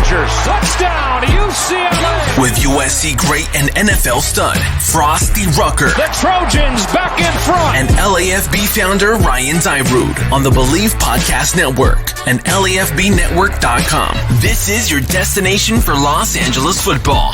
Chargers. Touchdown, UCLA. With USC great and NFL stud, Frostee Rucker. The Trojans back in front. And LAFB founder Ryan Dyrud on the Believe Podcast Network and LAFBnetwork.com. This is your destination for Los Angeles football.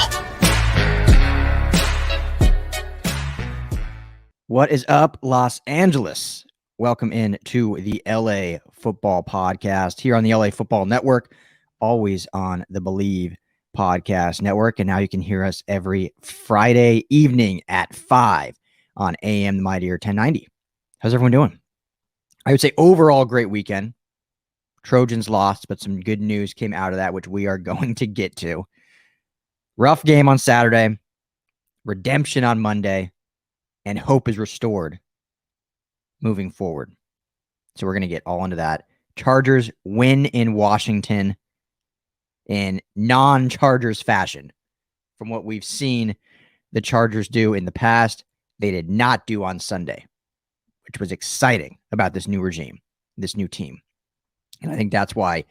What is up, Los Angeles? Welcome in to the LA Football Podcast here on the LA Football Network, always on the Believe Podcast Network. And now you can hear us every Friday evening at 5 on AM the Mightier 1090. How's everyone doing? I would say overall great weekend. Trojans lost, but some good news came out of that, which we are going to get to. Rough game on Saturday, redemption on Monday, and hope is restored moving forward. So we're going to get all into that. Chargers win in Washington in non-Chargers fashion. From what we've seen the Chargers do in the past, they did not do on Sunday, which was exciting about this new regime, this new team. And I think that's why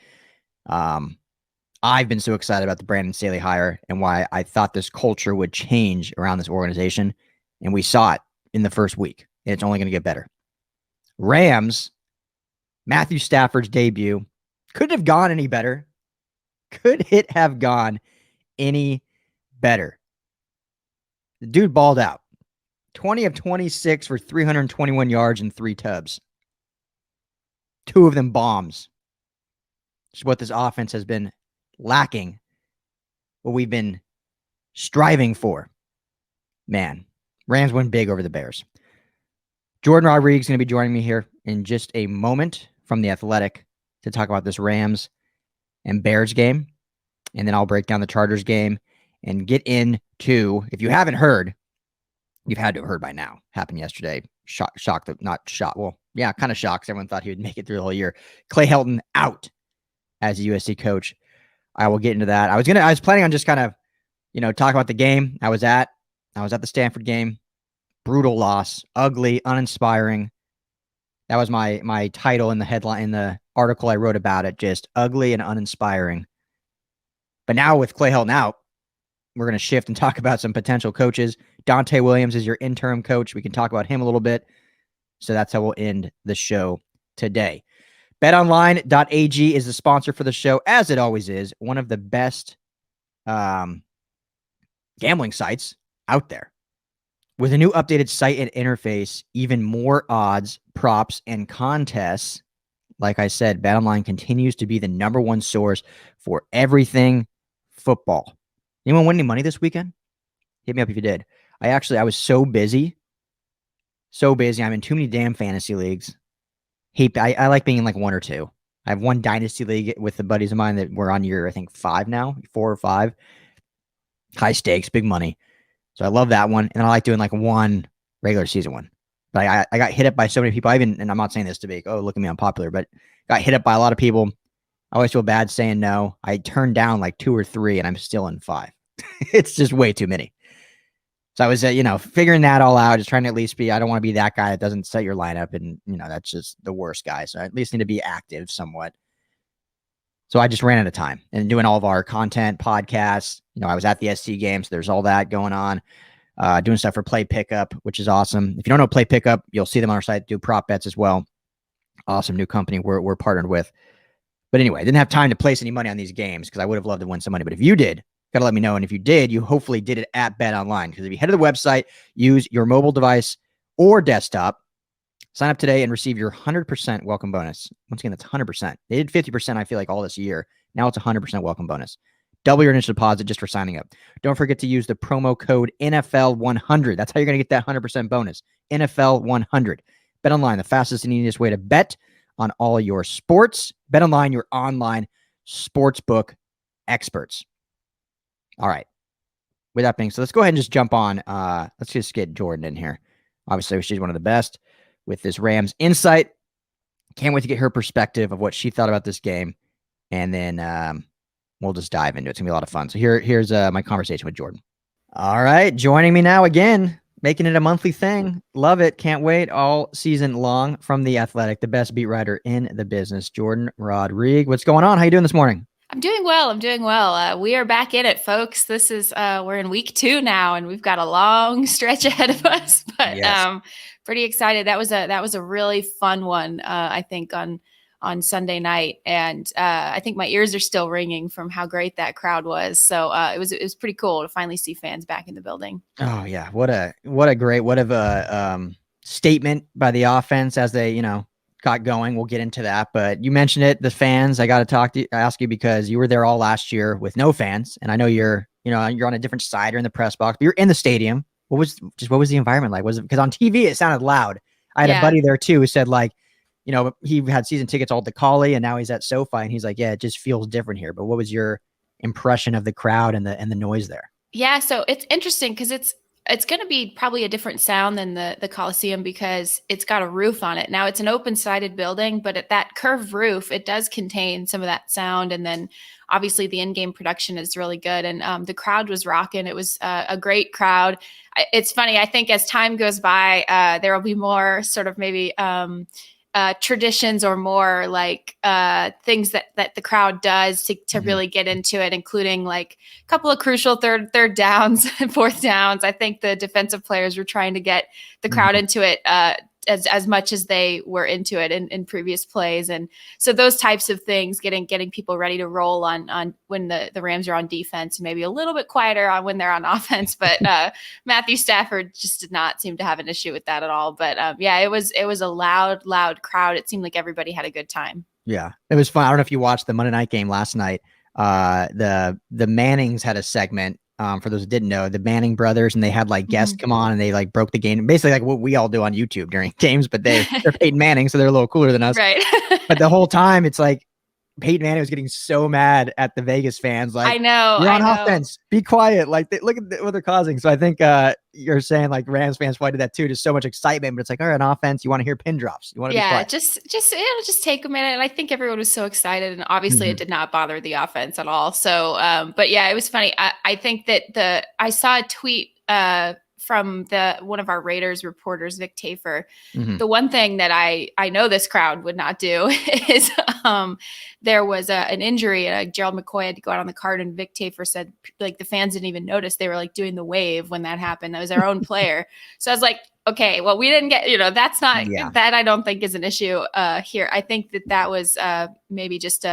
I've been so excited about the Brandon Staley hire and why I thought this culture would change around this organization. And we saw it in the first week. And it's only going to get better. Rams, Matthew Stafford's debut. Couldn't have gone any better. Could it have gone any better? The dude balled out. 20 of 26 for 321 yards and 3 tubs. 2 of them bombs. Which is what this offense has been lacking. What we've been striving for. Man, Rams win big over the Bears. Jourdan Rodrigue is going to be joining me here in just a moment from The Athletic to talk about this Rams and Bears game. And then I'll break down the Chargers game and get into, if you haven't heard, you've had to have heard by now. Happened yesterday. Shocked, not shocked. Well, yeah, kind of shocked. Everyone thought he would make it through the whole year. Clay Helton out as a USC coach. I will get into that. I was planning on just kind of, talk about the game I was at the Stanford game. Brutal loss, ugly, uninspiring. That was my title in the headline, in the article I wrote about it, just ugly and uninspiring. But now with Clay Helton out, we're going to shift and talk about some potential coaches. Donte Williams is your interim coach. We can talk about him a little bit. So that's how we'll end the show today. BetOnline.ag is the sponsor for the show, as it always is. One of the best gambling sites out there. With a new updated site and interface, even more odds, props, and contests. Like I said, BetOnline continues to be the number one source for everything football. Anyone win any money this weekend? Hit me up if you did. I was so busy. I'm in too many damn fantasy leagues. I like being in like 1 or 2. I have one dynasty league with the buddies of mine that we're on year, I think 5 now, 4 or 5. High stakes, big money. So I love that one. And I like doing like one regular season one. But I got hit up by so many people. And I'm not saying this to be, look at me, I'm popular, but got hit up by a lot of people. I always feel bad saying no. I turned down like 2 or 3 and I'm still in 5. It's just way too many. So I was, figuring that all out, just trying to at least I don't want to be that guy that doesn't set your lineup. And, that's just the worst guy. So I at least need to be active somewhat. So I just ran out of time and doing all of our content, podcasts. I was at the SC game, so there's all that going on. Doing stuff for Play Pickup, which is awesome. If you don't know Play Pickup, you'll see them on our site, do prop bets as well. Awesome new company we're partnered with. But anyway, I didn't have time to place any money on these games because I would have loved to win some money. But if you did, got to let me know. And if you did, you hopefully did it at BetOnline. Because if you head to the website, use your mobile device or desktop, sign up today and receive your 100% welcome bonus. Once again, that's 100%. They did 50%, I feel like, all this year. Now it's 100% welcome bonus. Double your initial deposit just for signing up. Don't forget to use the promo code NFL100. That's how you're going to get that 100% bonus. NFL100. BetOnline, the fastest and easiest way to bet on all your sports. BetOnline, your online sportsbook experts. All right. With that being said, let's go ahead and just jump on. Let's just get Jourdan in here. Obviously, she's one of the best with this Rams insight. Can't wait to get her perspective of what she thought about this game. And then we'll just dive into it. It's going to be a lot of fun. So here's my conversation with Jourdan. All right. Joining me now again, making it a monthly thing. Love it. Can't wait all season long from The Athletic, the best beat writer in the business, Jourdan Rodrigue. What's going on? How you doing this morning? I'm doing well. I'm doing well. We are back in it, folks. This is we're in week 2 now, and we've got a long stretch ahead of us. But Yes. pretty excited. That was a really fun one. I think on Sunday night, and I think my ears are still ringing from how great that crowd was. So it was pretty cool to finally see fans back in the building. Oh yeah, what of a statement by the offense as they got going. We'll get into that, but you mentioned it, the fans. I got to ask you because you were there all last year with no fans, and I know you're on a different side or in the press box, but you're in the stadium. What was the environment like? Was it because on TV it sounded loud? I had a buddy there too who said like, he had season tickets all to Collie, and now he's at SoFi, and he's like, yeah, it just feels different here. But what was your impression of the crowd and the noise there? Yeah, so it's interesting because it's going to be probably a different sound than the Coliseum because it's got a roof on it. Now it's an open-sided building, but at that curved roof, it does contain some of that sound. And then obviously the in-game production is really good. And the crowd was rocking. It was a great crowd. It's funny. I think as time goes by, there will be more sort of maybe traditions or more like things that the crowd does to really get into it, including like a couple of crucial third downs and fourth downs. I think the defensive players were trying to get the crowd into it as much as they were into it in previous plays. And so those types of things, getting people ready to roll on when the Rams are on defense, and maybe a little bit quieter on when they're on offense. But Matthew Stafford just did not seem to have an issue with that at all. But yeah, it was a loud crowd. It seemed like everybody had a good time. Yeah, it was fun. I don't know if you watched the Monday night game last night. The Mannings had a segment. For those who didn't know, the Manning brothers, and they had like guests come on and they like broke the game, basically like what we all do on YouTube during games, but they're Peyton Manning, so they're a little cooler than us. Right. But the whole time it's like Peyton Manning was getting so mad at the Vegas fans. Like, I know. You're on offense. Be quiet. Like, look at what they're causing. So I think you're saying like Rams fans probably did that too. Just so much excitement, but it's like, all right, on offense, you want to hear pin drops. You want to be quiet. just it'll just take a minute. And I think everyone was so excited, and obviously it did not bother the offense at all. So, but yeah, it was funny. I think that I saw a tweet from one of our Raiders reporters, Vic Tafer. The one thing that I know this crowd would not do is there was an injury. Gerald McCoy had to go out on the card, and Vic Tafer said like the fans didn't even notice. They were like doing the wave when that happened. That was their own player. So I was like, okay, well, we didn't get, that's not, that I don't think is an issue here. I think that was maybe just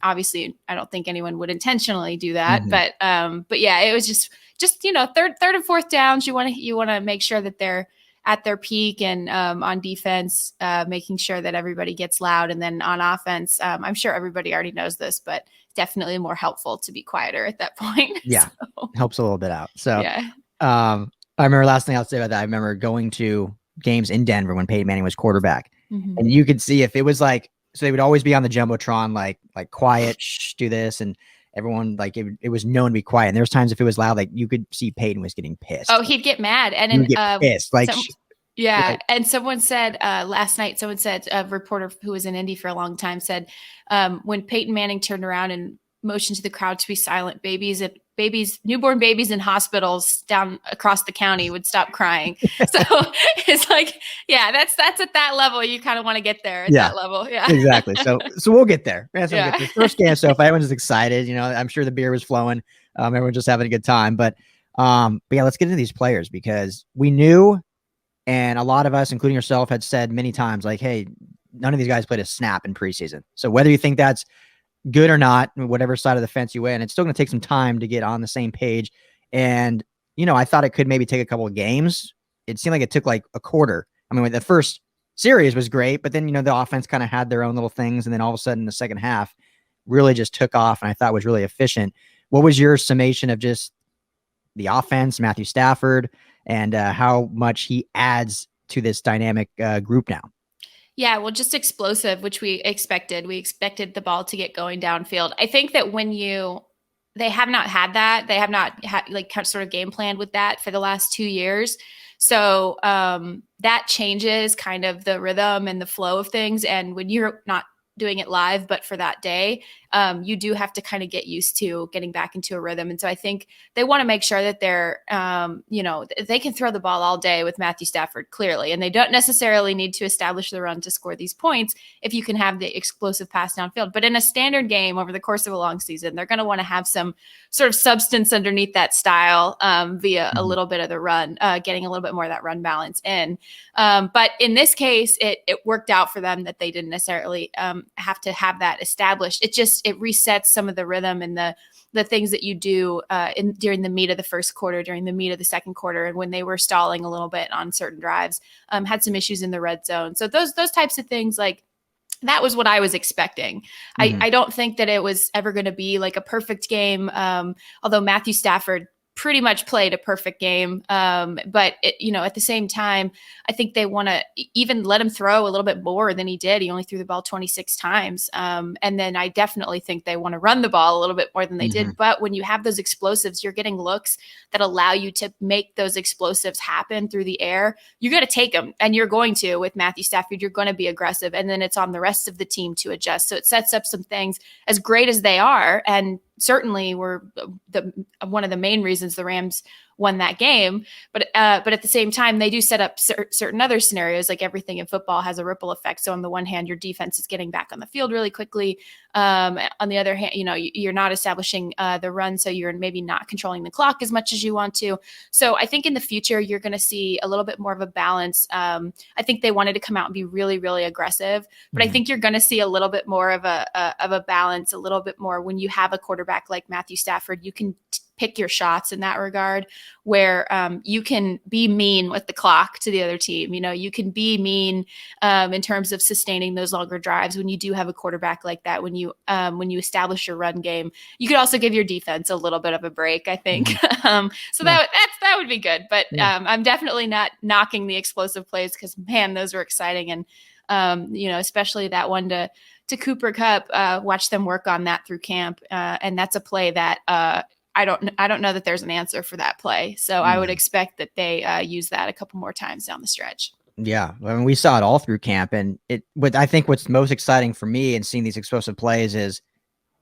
obviously I don't think anyone would intentionally do that, but yeah, it was just third and fourth downs. You want to make sure that they're at their peak, and on defense, making sure that everybody gets loud. And then on offense, I'm sure everybody already knows this, but definitely more helpful to be quieter at that point. Yeah. So, helps a little bit out. So yeah. I remember last thing I'll say about that. I remember going to games in Denver when Peyton Manning was quarterback, and you could see if it was like, so they would always be on the Jumbotron, like quiet, shh, do this. And everyone, like, it was known to be quiet. And there was times if it was loud, like you could see Peyton was getting pissed. Oh, he'd get mad. And he'd get pissed. Like, and someone said last night, a reporter who was in Indy for a long time said, when Peyton Manning turned around and motioned to the crowd to be silent, newborn babies in hospitals down across the county would stop crying. So it's like, yeah, that's at that level. You kind of want to get there at that level. Yeah, exactly. So we'll get there. We'll get there. First game, so if everyone's excited, I'm sure the beer was flowing. Everyone's just having a good time. But yeah, let's get into these players, because we knew, and a lot of us, including yourself, had said many times, like, hey, none of these guys played a snap in preseason. So whether you think that's good or not, whatever side of the fence you win, it's still going to take some time to get on the same page. And, I thought it could maybe take a couple of games. It seemed like it took like a quarter. I mean, the first series was great, but then, the offense kind of had their own little things. And then all of a sudden the second half really just took off, and I thought was really efficient. What was your summation of just the offense, Matthew Stafford, and how much he adds to this dynamic group now? Yeah, well, just explosive, which we expected. We expected the ball to get going downfield. I think that they have not had that. They have not had sort of game planned with that for the last 2 years. So that changes kind of the rhythm and the flow of things. And when you're not doing it live, but for that day, you do have to kind of get used to getting back into a rhythm. And so I think they want to make sure that they're, they can throw the ball all day with Matthew Stafford, clearly, and they don't necessarily need to establish the run to score these points if you can have the explosive pass downfield. But in a standard game over the course of a long season, they're going to want to have some sort of substance underneath that style via a little bit of the run, getting a little bit more of that run balance in. But in this case, it worked out for them that they didn't necessarily have to have that established. It resets some of the rhythm and the things that you do during the meat of the first quarter, during the meat of the second quarter, and when they were stalling a little bit on certain drives, had some issues in the red zone. So those types of things, like, that was what I was expecting. I don't think that it was ever going to be like a perfect game, although Matthew Stafford pretty much played a perfect game. But at the same time, I think they want to even let him throw a little bit more than he did. He only threw the ball 26 times. And then I definitely think they want to run the ball a little bit more than they did. But when you have those explosives, you're getting looks that allow you to make those explosives happen through the air. You got to take them, and you're going to with Matthew Stafford. You're going to be aggressive, and then it's on the rest of the team to adjust. So it sets up some things, as great as they are, and certainly were one of the main reasons the Rams won that game. But at the same time, they do set up certain other scenarios. Like everything in football has a ripple effect. So on the one hand, your defense is getting back on the field really quickly. On the other hand, you're not establishing the run, so you're maybe not controlling the clock as much as you want to. So I think in the future, you're going to see a little bit more of a balance. I think they wanted to come out and be really, really aggressive, but I think you're going to see a little bit more of a balance, a little bit more when you have a quarterback like Matthew Stafford. You can pick your shots in that regard, where you can be mean with the clock to the other team. You can be mean in terms of sustaining those longer drives when you do have a quarterback like that. When you establish your run game, you could also give your defense a little bit of a break, I think. That would be good. But I'm definitely not knocking the explosive plays, because man, those were exciting. And especially that one to Cooper Kupp. Watch them work on that through camp, and that's a play that I don't know that there's an answer for that play. So I would expect that they use that a couple more times down the stretch. Yeah. I mean, we saw it all through camp, and I think what's most exciting for me in seeing these explosive plays is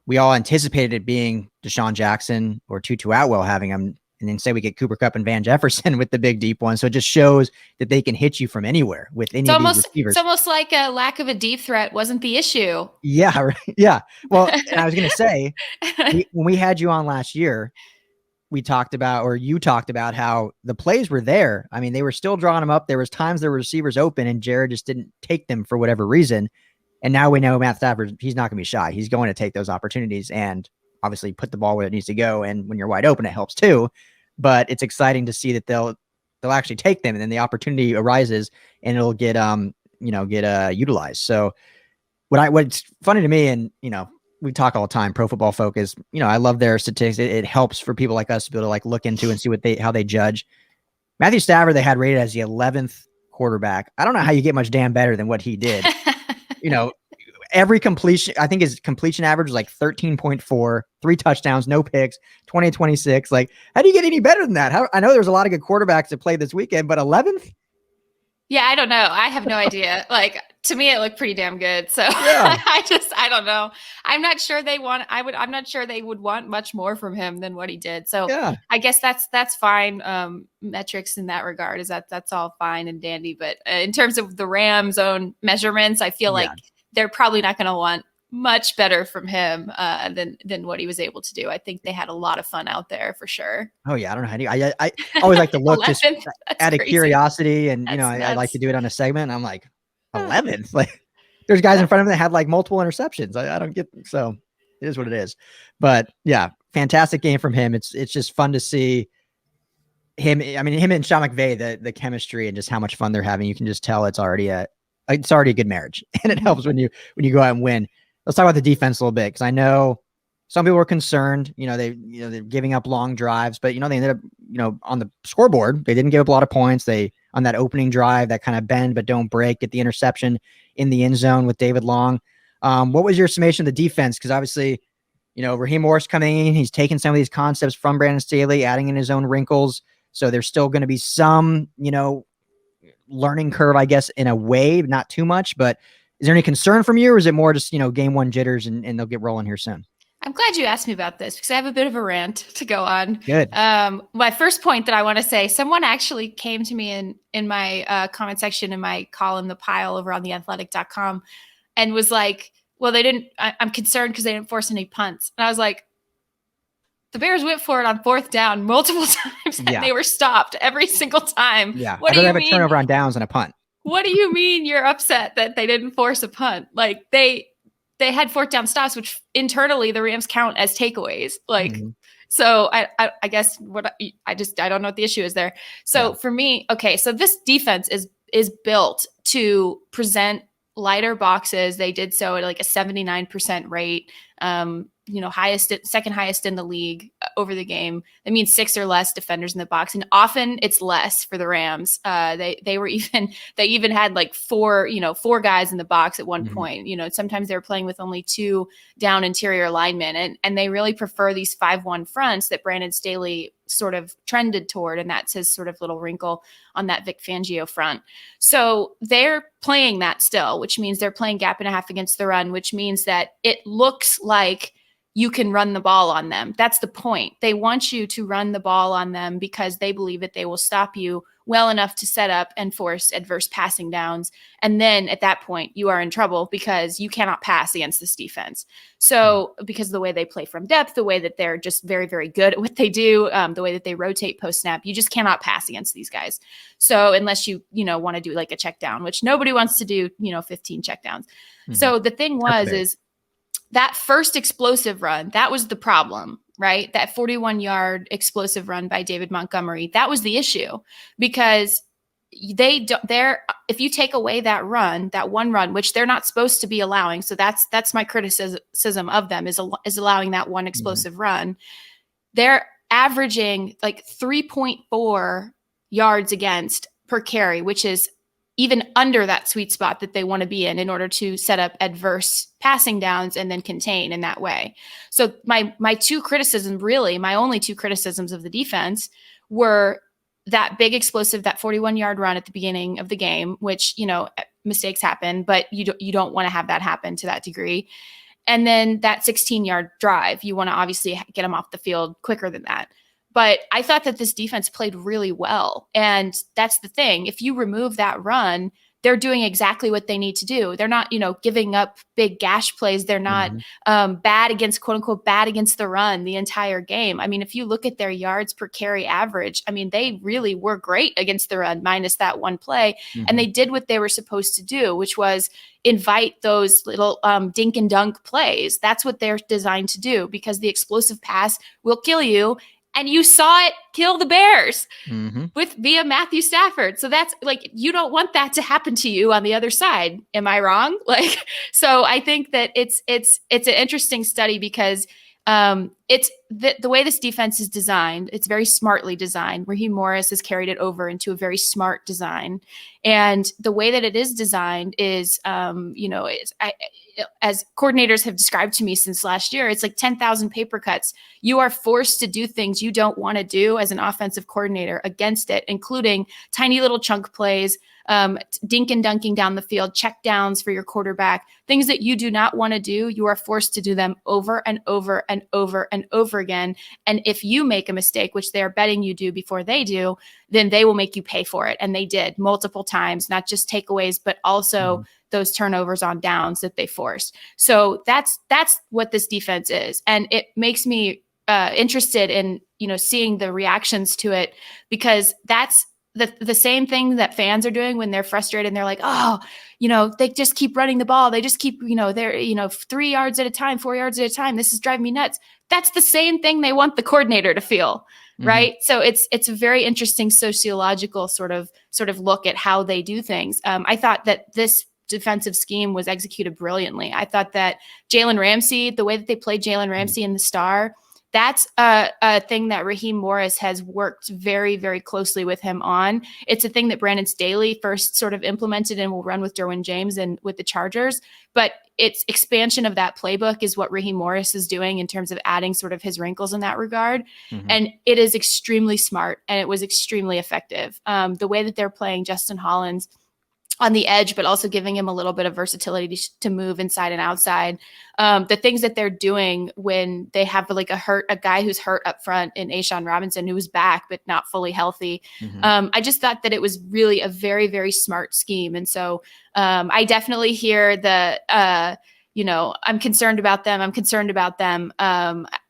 we all anticipated it being Deshaun Jackson or Tutu Atwell having them. And then say we get Cooper Kupp and Van Jefferson with the big deep one. So it just shows that they can hit you from anywhere with any of these receivers. It's almost like a lack of a deep threat wasn't the issue. Yeah. Right. Yeah. Well, and I was going to say, when we had you on last year, you talked about how the plays were there. I mean, they were still drawing them up. There was times there were receivers open and Jared just didn't take them for whatever reason. And now we know Matt Stafford, he's not going to be shy. He's going to take those opportunities and obviously put the ball where it needs to go. And when you're wide open, it helps too. But it's exciting to see that they'll actually take them, and then the opportunity arises and it'll get utilized. So what's funny to me, and we talk all the time, Pro Football Focus, I love their statistics. It helps for people like us to be able to look into and see how they judge. Matthew Stafford, they had rated as the 11th quarterback. I don't know how you get much damn better than what he did. Every completion, I think his completion average was like 13.4, 3 touchdowns, no picks, 20-26. Like, how do you get any better than that? I know there's a lot of good quarterbacks that played this weekend, but 11th? Yeah, I don't know. I have no idea. Like, to me, it looked pretty damn good. So yeah. I don't know. I'm not sure I'm not sure they would want much more from him than what he did. So yeah. I guess that's fine. Metrics in that regard that's all fine and dandy. But in terms of the Rams' own measurements, I feel like they're probably not going to want much better from him than what he was able to do. I think they had a lot of fun out there for sure. Oh yeah, I don't know how to. I always like to look just out of curiosity, and I like to do it on a segment. I'm like 11th. Like there's guys in front of him that had like multiple interceptions. I don't get. So it is what it is. But yeah, fantastic game from him. It's just fun to see him. I mean, him and Sean McVay, the chemistry and just how much fun they're having. You can just tell it's already a good marriage, and it helps when you go out and win. Let's talk about the defense a little bit, because I know some people were concerned. They're giving up long drives, but they ended up on the scoreboard. They didn't give up a lot of points. They on that opening drive, that kind of bend but don't break, get the interception in the end zone with David Long. What was your summation of the defense? Because obviously, Raheem Morris coming in, he's taking some of these concepts from Brandon Staley, adding in his own wrinkles. So there's still going to be some learning curve, I guess, in a way, not too much, but Is there any concern from you, or is it more just, game one jitters and they'll get rolling here soon? I'm glad you asked me about this because I have a bit of a rant to go on. Good. My first point that I want to say, someone actually came to me in my comment section in my column, The Pile, over on theathletic.com, and was like, well, I'm concerned because they didn't force any punts. And I was like, the Bears went for it on 4th down multiple times and they were stopped every single time. Yeah. What I'd rather have a turnover on downs than a punt. What do you mean you're upset that they didn't force a punt? Like they had 4th down stops, which internally the Rams count as takeaways. So I guess I don't know what the issue is there. So for me, okay, so this defense is built to present lighter boxes. They did so at like a 79% rate. Second highest in the league over the game. That means 6 or less defenders in the box, and often it's less for the Rams. They even had like four guys in the box at one point. Sometimes they were playing with only 2 down interior linemen, and they really prefer these 5-1 fronts that Brandon Staley sort of trended toward, and that's his sort of little wrinkle on that Vic Fangio front. So they're playing that still, which means they're playing gap and a half against the run, which means that it looks like you can run the ball on them. That's the point. They want you to run the ball on them because they believe that they will stop you well enough to set up and force adverse passing downs. And then at that point, you are in trouble because you cannot pass against this defense. So because of the way they play from depth, the way that they're just very, very good at what they do, the way that they rotate post snap, you just cannot pass against these guys. So unless you want to do like a check down, which nobody wants to do, 15 check downs. So the thing is that first explosive run, that was the problem, right? That 41-yard explosive run by David Montgomery, that was the issue, because if you take away that one run, which they're not supposed to be allowing, so that's my criticism of them is allowing that one explosive run. They're averaging like 3.4 yards against per carry, which is even under that sweet spot that they want to be in order to set up adverse passing downs and then contain in that way. So my only two criticisms of the defense were that big explosive, that 41-yard run at the beginning of the game, which, mistakes happen, but you don't want to have that happen to that degree. And then that 16-yard drive, you want to obviously get them off the field quicker than that. But I thought that this defense played really well. And that's the thing. If you remove that run, they're doing exactly what they need to do. They're not, giving up big gash plays. They're not bad against, quote unquote, bad against the run the entire game. I mean, if you look at their yards per carry average, I mean, they really were great against the run minus that one play. And they did what they were supposed to do, which was invite those little dink and dunk plays. That's what they're designed to do, because the explosive pass will kill you. And you saw it kill the Bears via Matthew Stafford. So that's like, you don't want that to happen to you on the other side. Am I wrong? So I think that it's an interesting study because it's the way this defense is designed. It's very smartly designed. Raheem Morris has carried it over into a very smart design. And the way that it is designed is, as coordinators have described to me since last year, it's like 10,000 paper cuts. You are forced to do things you don't want to do as an offensive coordinator against it, including tiny little chunk plays, dink and dunking down the field, check downs for your quarterback, things that you do not want to do. You are forced to do them over and over and over and over again. And if you make a mistake, which they are betting you do before they do, then they will make you pay for it. And they did multiple times, not just takeaways, but also those turnovers on downs that they forced. So that's what this defense is. And it makes me interested in, seeing the reactions to it, because that's the same thing that fans are doing when they're frustrated and they're like, they just keep running the ball. They just keep, they're, 3 yards at a time, 4 yards at a time. This is driving me nuts. That's the same thing they want the coordinator to feel. Right. So it's a very interesting sociological sort of look at how they do things. I thought that this defensive scheme was executed brilliantly. I thought that Jalen Ramsey, the way that they played Jalen Ramsey in the star, that's a thing that Raheem Morris has worked very, very closely with him on. It's a thing that Brandon Staley first sort of implemented and will run with Derwin James and with the Chargers. But its expansion of that playbook is what Raheem Morris is doing in terms of adding sort of his wrinkles in that regard. And it is extremely smart and it was extremely effective. The way that they're playing Justin Hollins, on the edge, but also giving him a little bit of versatility to move inside and outside. The things that they're doing when they have like a guy who's hurt up front in A'Shawn Robinson, who was back, but not fully healthy. I just thought that it was really a very, very smart scheme. And so I definitely hear the, I'm concerned about them.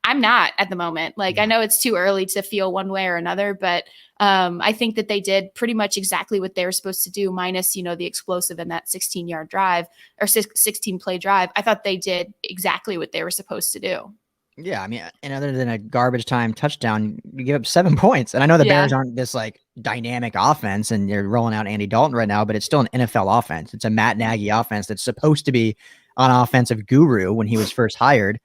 I'm not at the moment. Like, I know it's too early to feel one way or another, but I think that they did pretty much exactly what they were supposed to do, minus, the explosive in that 16-yard drive or 16-play drive. I thought they did exactly what they were supposed to do. Yeah, I mean, and other than a garbage time touchdown, you give up 7 points. And I know the Bears aren't this like dynamic offense and you're rolling out Andy Dalton right now, but it's still an NFL offense. It's a Matt Nagy offense that's supposed to be an offensive guru when he was first hired.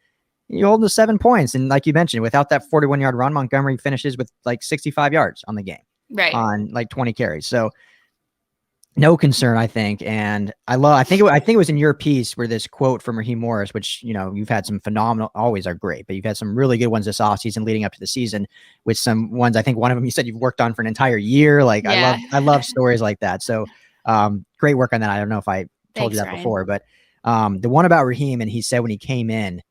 You hold the 7 points. And like you mentioned, without that 41-yard run, Montgomery finishes with like 65 yards on the game, right, on like 20 carries. So no concern, I think. And I think it was in your piece where this quote from Raheem Morris, which, you've had some phenomenal, always are great, but you've had some really good ones this offseason leading up to the season, with some ones, I think one of them you said you've worked on for an entire year. Like, yeah. I love stories like that. So great work on that. I don't know if I told you that Ryan. before, but the one about Raheem, and he said when he came in,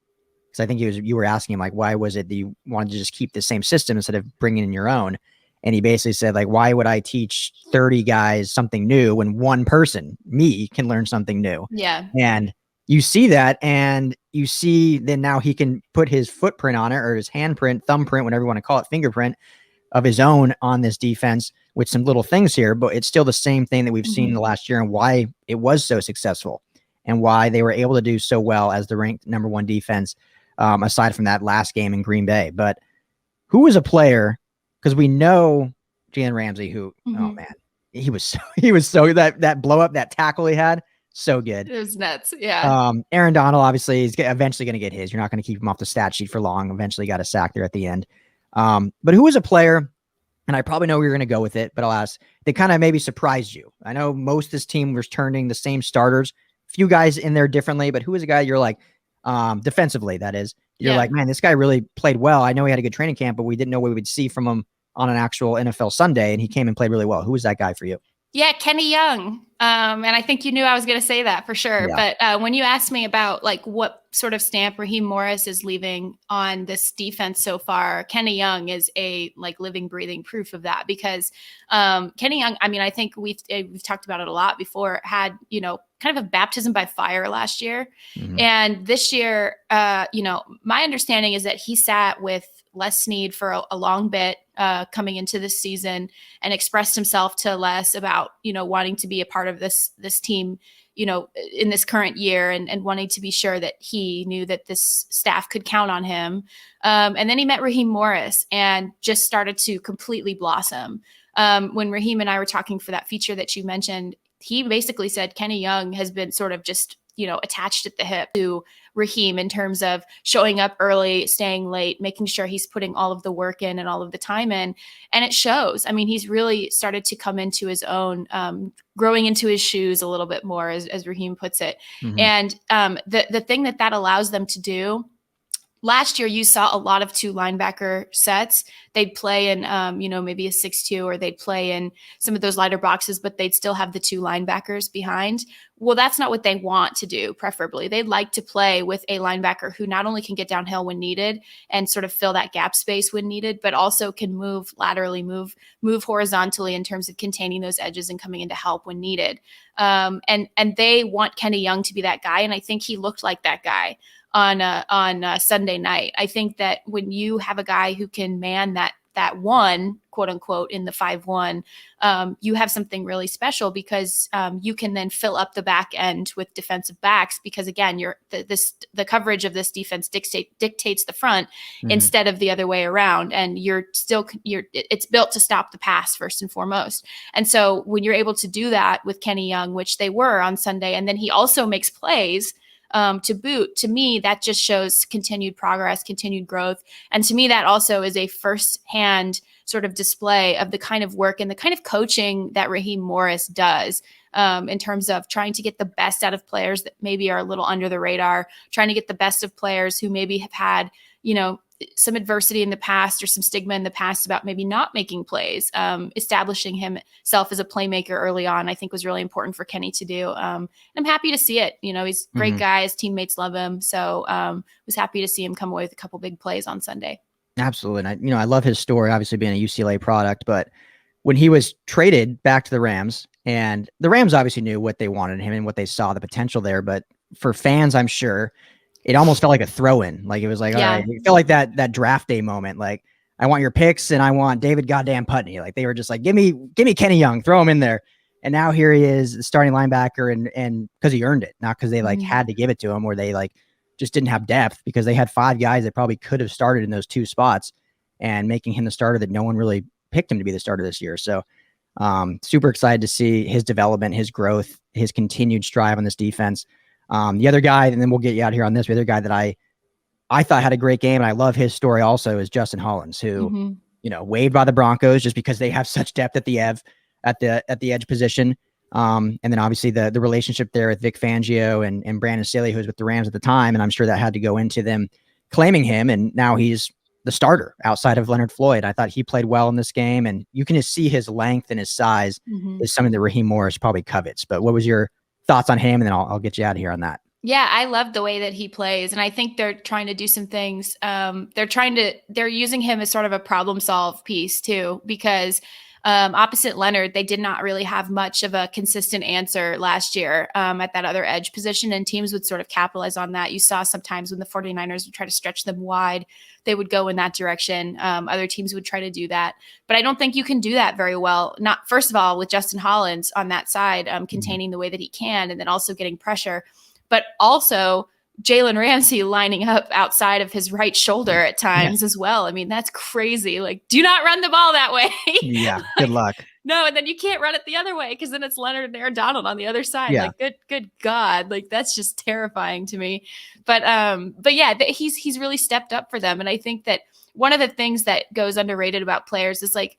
because I think you were asking him, like, why was it that you wanted to just keep the same system instead of bringing in your own? And he basically said, like, why would I teach 30 guys something new when one person, me, can learn something new? Yeah. And you see that, and you see then now he can put his footprint on it, or his handprint, thumbprint, whatever you want to call it, fingerprint of his own on this defense with some little things here. But it's still the same thing that we've seen in the last year, and why it was so successful and why they were able to do so well as the ranked number 1 defense, aside from that last game in Green Bay. But who was a player? Because we know Jalen Ramsey, who, oh man, he was so that blow up, that tackle he had, so good. It was nuts. Yeah. Aaron Donald, obviously, is eventually going to get his. You're not going to keep him off the stat sheet for long. Eventually got a sack there at the end. But who was a player, and I probably know where you're going to go with it, but I'll ask, they kind of maybe surprised you. I know most of this team was turning the same starters, few guys in there differently, but who was a guy you're like, defensively, that is, you're like, man, this guy really played well. I know he had a good training camp, but we didn't know what we would see from him on an actual NFL Sunday, and he came and played really well. Who was that guy for you? Yeah, Kenny Young. And I think you knew I was going to say that for sure. Yeah. But when you asked me about like what sort of stamp Raheem Morris is leaving on this defense so far, Kenny Young is a like living, breathing proof of that, because Kenny Young, I mean, I think we've talked about it a lot before, had, kind of a baptism by fire last year. And this year, my understanding is that he sat with Les Snead for a long bit coming into this season, and expressed himself to Les about, wanting to be a part of this team, in this current year, and wanting to be sure that he knew that this staff could count on him. And then he met Raheem Morris and just started to completely blossom. When Raheem and I were talking for that feature that you mentioned, he basically said Kenny Young has been sort of just, attached at the hip to Raheem in terms of showing up early, staying late, making sure he's putting all of the work in and all of the time in. And it shows. I mean, he's really started to come into his own, growing into his shoes a little bit more, as Raheem puts it. And the thing that allows them to do, last year, you saw a lot of 2 linebacker sets. They'd play in, maybe a 6-2, or they'd play in some of those lighter boxes, but they'd still have the 2 linebackers behind. Well, that's not what they want to do, preferably. They'd like to play with a linebacker who not only can get downhill when needed and sort of fill that gap space when needed, but also can move laterally, move horizontally in terms of containing those edges and coming in to help when needed. And they want Kenny Young to be that guy, and I think he looked like that guy on Sunday night. I think that when you have a guy who can man that one, quote unquote, in the 5-1, you have something really special, because you can then fill up the back end with defensive backs, because again, the coverage of this defense dictates the front instead of the other way around. And it's built to stop the pass first and foremost. And so when you're able to do that with Kenny Young, which they were on Sunday, and then he also makes plays to boot, to me, that just shows continued progress, continued growth. And to me, that also is a firsthand sort of display of the kind of work and the kind of coaching that Raheem Morris does. in terms of trying to get the best out of players that maybe are a little under the radar, trying to get the best of players who maybe have had, some adversity in the past or some stigma in the past about maybe not making plays. Establishing himself as a playmaker early on, I think was really important for Kenny to do. And I'm happy to see it. He's a great guy. His teammates love him. So was happy to see him come away with a couple big plays on Sunday. Absolutely. And I love his story, obviously being a UCLA product, but when he was traded back to the Rams, and the Rams obviously knew what they wanted in him and what they saw the potential there, but for fans, I'm sure, it almost felt like a throw-in. Like it was like, all right, it felt like that draft day moment. Like, I want your picks and I want David goddamn Putney. Like they were just like, give me Kenny Young, throw him in there. And now here he is, the starting linebacker, and because he earned it, not because they had to give it to him, or they just didn't have depth, because they had 5 guys that probably could have started in those 2 spots, and making him the starter that no one really picked him to be the starter this year. So super excited to see his development, his growth, his continued strive on this defense. The other guy, and then we'll get you out here on this, the other guy that I thought had a great game, and I love his story also, is Justin Hollins, who, waived by the Broncos just because they have such depth at the edge position. And then obviously the relationship there with Vic Fangio and Brandon Staley, who was with the Rams at the time. And I'm sure that had to go into them claiming him. And now he's the starter outside of Leonard Floyd. I thought he played well in this game, and you can just see his length and his size is something that Raheem Morris probably covets. But what was your thoughts on him? And then I'll get you out of here on that. Yeah, I love the way that he plays. And I think they're trying to do some things. They're using him as sort of a problem solve piece too, because opposite Leonard, they did not really have much of a consistent answer last year at that other edge position, and teams would sort of capitalize on that. You saw sometimes when the 49ers would try to stretch them wide, they would go in that direction. Other teams would try to do that. But I don't think you can do that very well. Not, first of all, with Justin Hollins on that side, containing the way that he can, and then also getting pressure. But also Jalen Ramsey lining up outside of his right shoulder at times as well. I mean, that's crazy. Like, do not run the ball that way. Yeah, good luck. No, and then you can't run it the other way, because then it's Leonard and Aaron Donald on the other side. Yeah. Like, good God, like that's just terrifying to me. But yeah, he's really stepped up for them, and I think that one of the things that goes underrated about players is like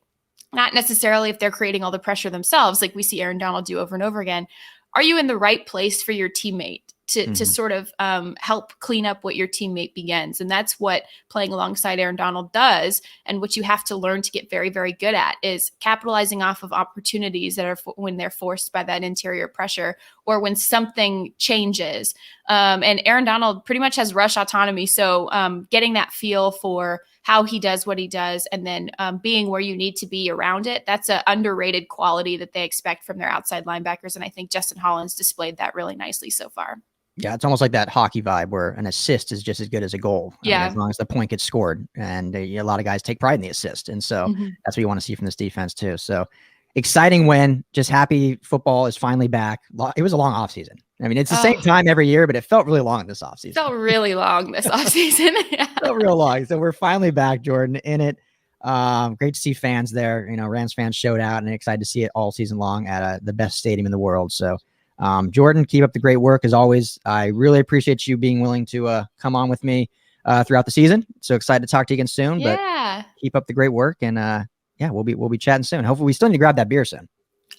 not necessarily if they're creating all the pressure themselves, like we see Aaron Donald do over and over again. Are you in the right place for your teammate to sort of help clean up what your teammate begins? And that's what playing alongside Aaron Donald does. And what you have to learn to get very, very good at is capitalizing off of opportunities that are when they're forced by that interior pressure, or when something changes. And Aaron Donald pretty much has rush autonomy. So getting that feel for how he does what he does, and then being where you need to be around it, that's an underrated quality that they expect from their outside linebackers. And I think Justin Hollins displayed that really nicely so far. Yeah, it's almost like that hockey vibe where an assist is just as good as a goal. I mean, as long as the point gets scored. And a lot of guys take pride in the assist. And so that's what you want to see from this defense too. So exciting win. Just happy football is finally back. It was a long offseason. I mean, it's the same time every year, but it felt really long this offseason. Felt really long this offseason. Felt real long. So we're finally back, Jourdan, in it. Great to see fans there. Rams fans showed out, and excited to see it all season long at the best stadium in the world. So Jourdan, keep up the great work as always. I really appreciate you being willing to come on with me throughout the season. So excited to talk to you again soon. Yeah. But keep up the great work, and we'll be chatting soon. Hopefully we still need to grab that beer soon.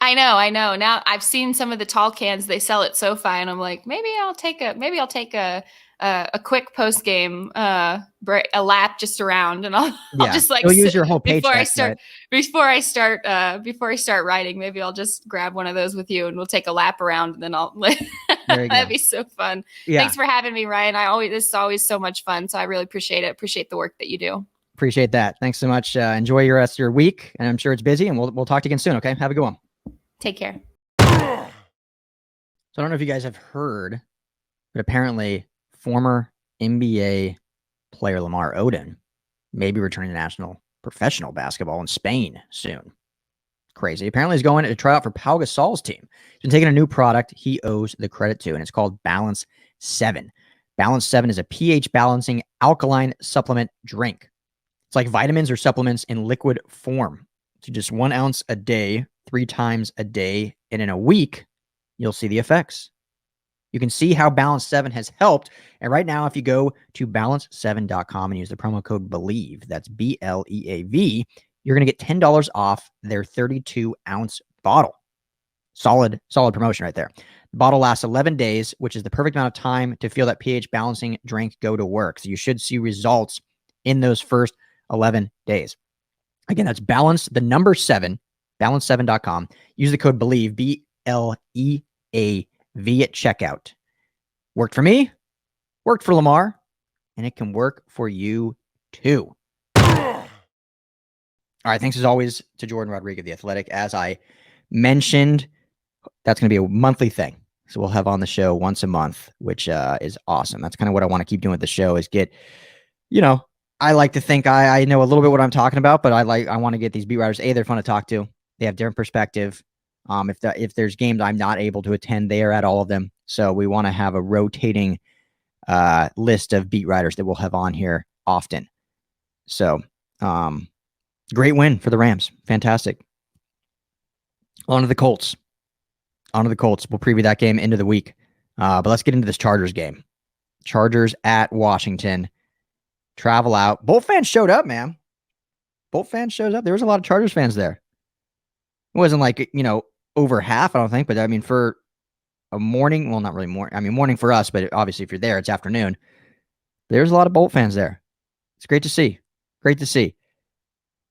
I know. Now I've seen some of the tall cans they sell at SoFi, and I'm like, maybe I'll take a quick post game break, a lap just around, and I'll just like use your whole paycheck before I start riding. Maybe I'll just grab one of those with you, and we'll take a lap around, and then that'd be so fun. Yeah. Thanks for having me, Ryan. This is always so much fun, so I really appreciate it. Appreciate the work that you do. Appreciate that. Thanks so much. Enjoy your rest of your week, and I'm sure it's busy, and we'll talk to you again soon. Okay, have a good one. Take care. So I don't know if you guys have heard, but apparently former NBA player Lamar Odom may be returning to national professional basketball in Spain soon. Crazy. Apparently he's going to try out for Pau Gasol's team. He's been taking a new product he owes the credit to, and it's called Balance 7. Balance 7 is a pH balancing alkaline supplement drink. It's like vitamins or supplements in liquid form. So just 1 ounce a day, 3 times a day, and in a week, you'll see the effects. You can see how Balance 7 has helped. And right now, if you go to balance7.com and use the promo code BELIEVE, that's BLEAV, you're going to get $10 off their 32-ounce bottle. Solid promotion right there. The bottle lasts 11 days, which is the perfect amount of time to feel that pH balancing drink go to work. So you should see results in those first 11 days. Again, that's balance, the number 7, balance7.com. Use the code BELIEVE, BLEAV at checkout. Worked for me, worked for Lamar, and it can work for you too. All right, thanks as always to Jourdan Rodrigue of The Athletic. As I mentioned, that's going to be a monthly thing. So we'll have on the show once a month, which is awesome. That's kind of what I want to keep doing with the show is get, I like to think I know a little bit what I'm talking about, but I want to get these beat writers. They're fun to talk to. They have different perspective. If there's games I'm not able to attend, they are at all of them. So we want to have a rotating list of beat writers that we'll have on here often. So great win for the Rams. Fantastic. On to the Colts. We'll preview that game into the week. But let's get into this Chargers game. Chargers at Washington. Travel out. Bolt fans showed up, man. Bolt fans showed up. There was a lot of Chargers fans there. It wasn't like, over half, I don't think. But, I mean, for a morning, well, not really morning. I mean, morning for us, but obviously if you're there, it's afternoon. There's a lot of Bolt fans there. It's great to see. Great to see.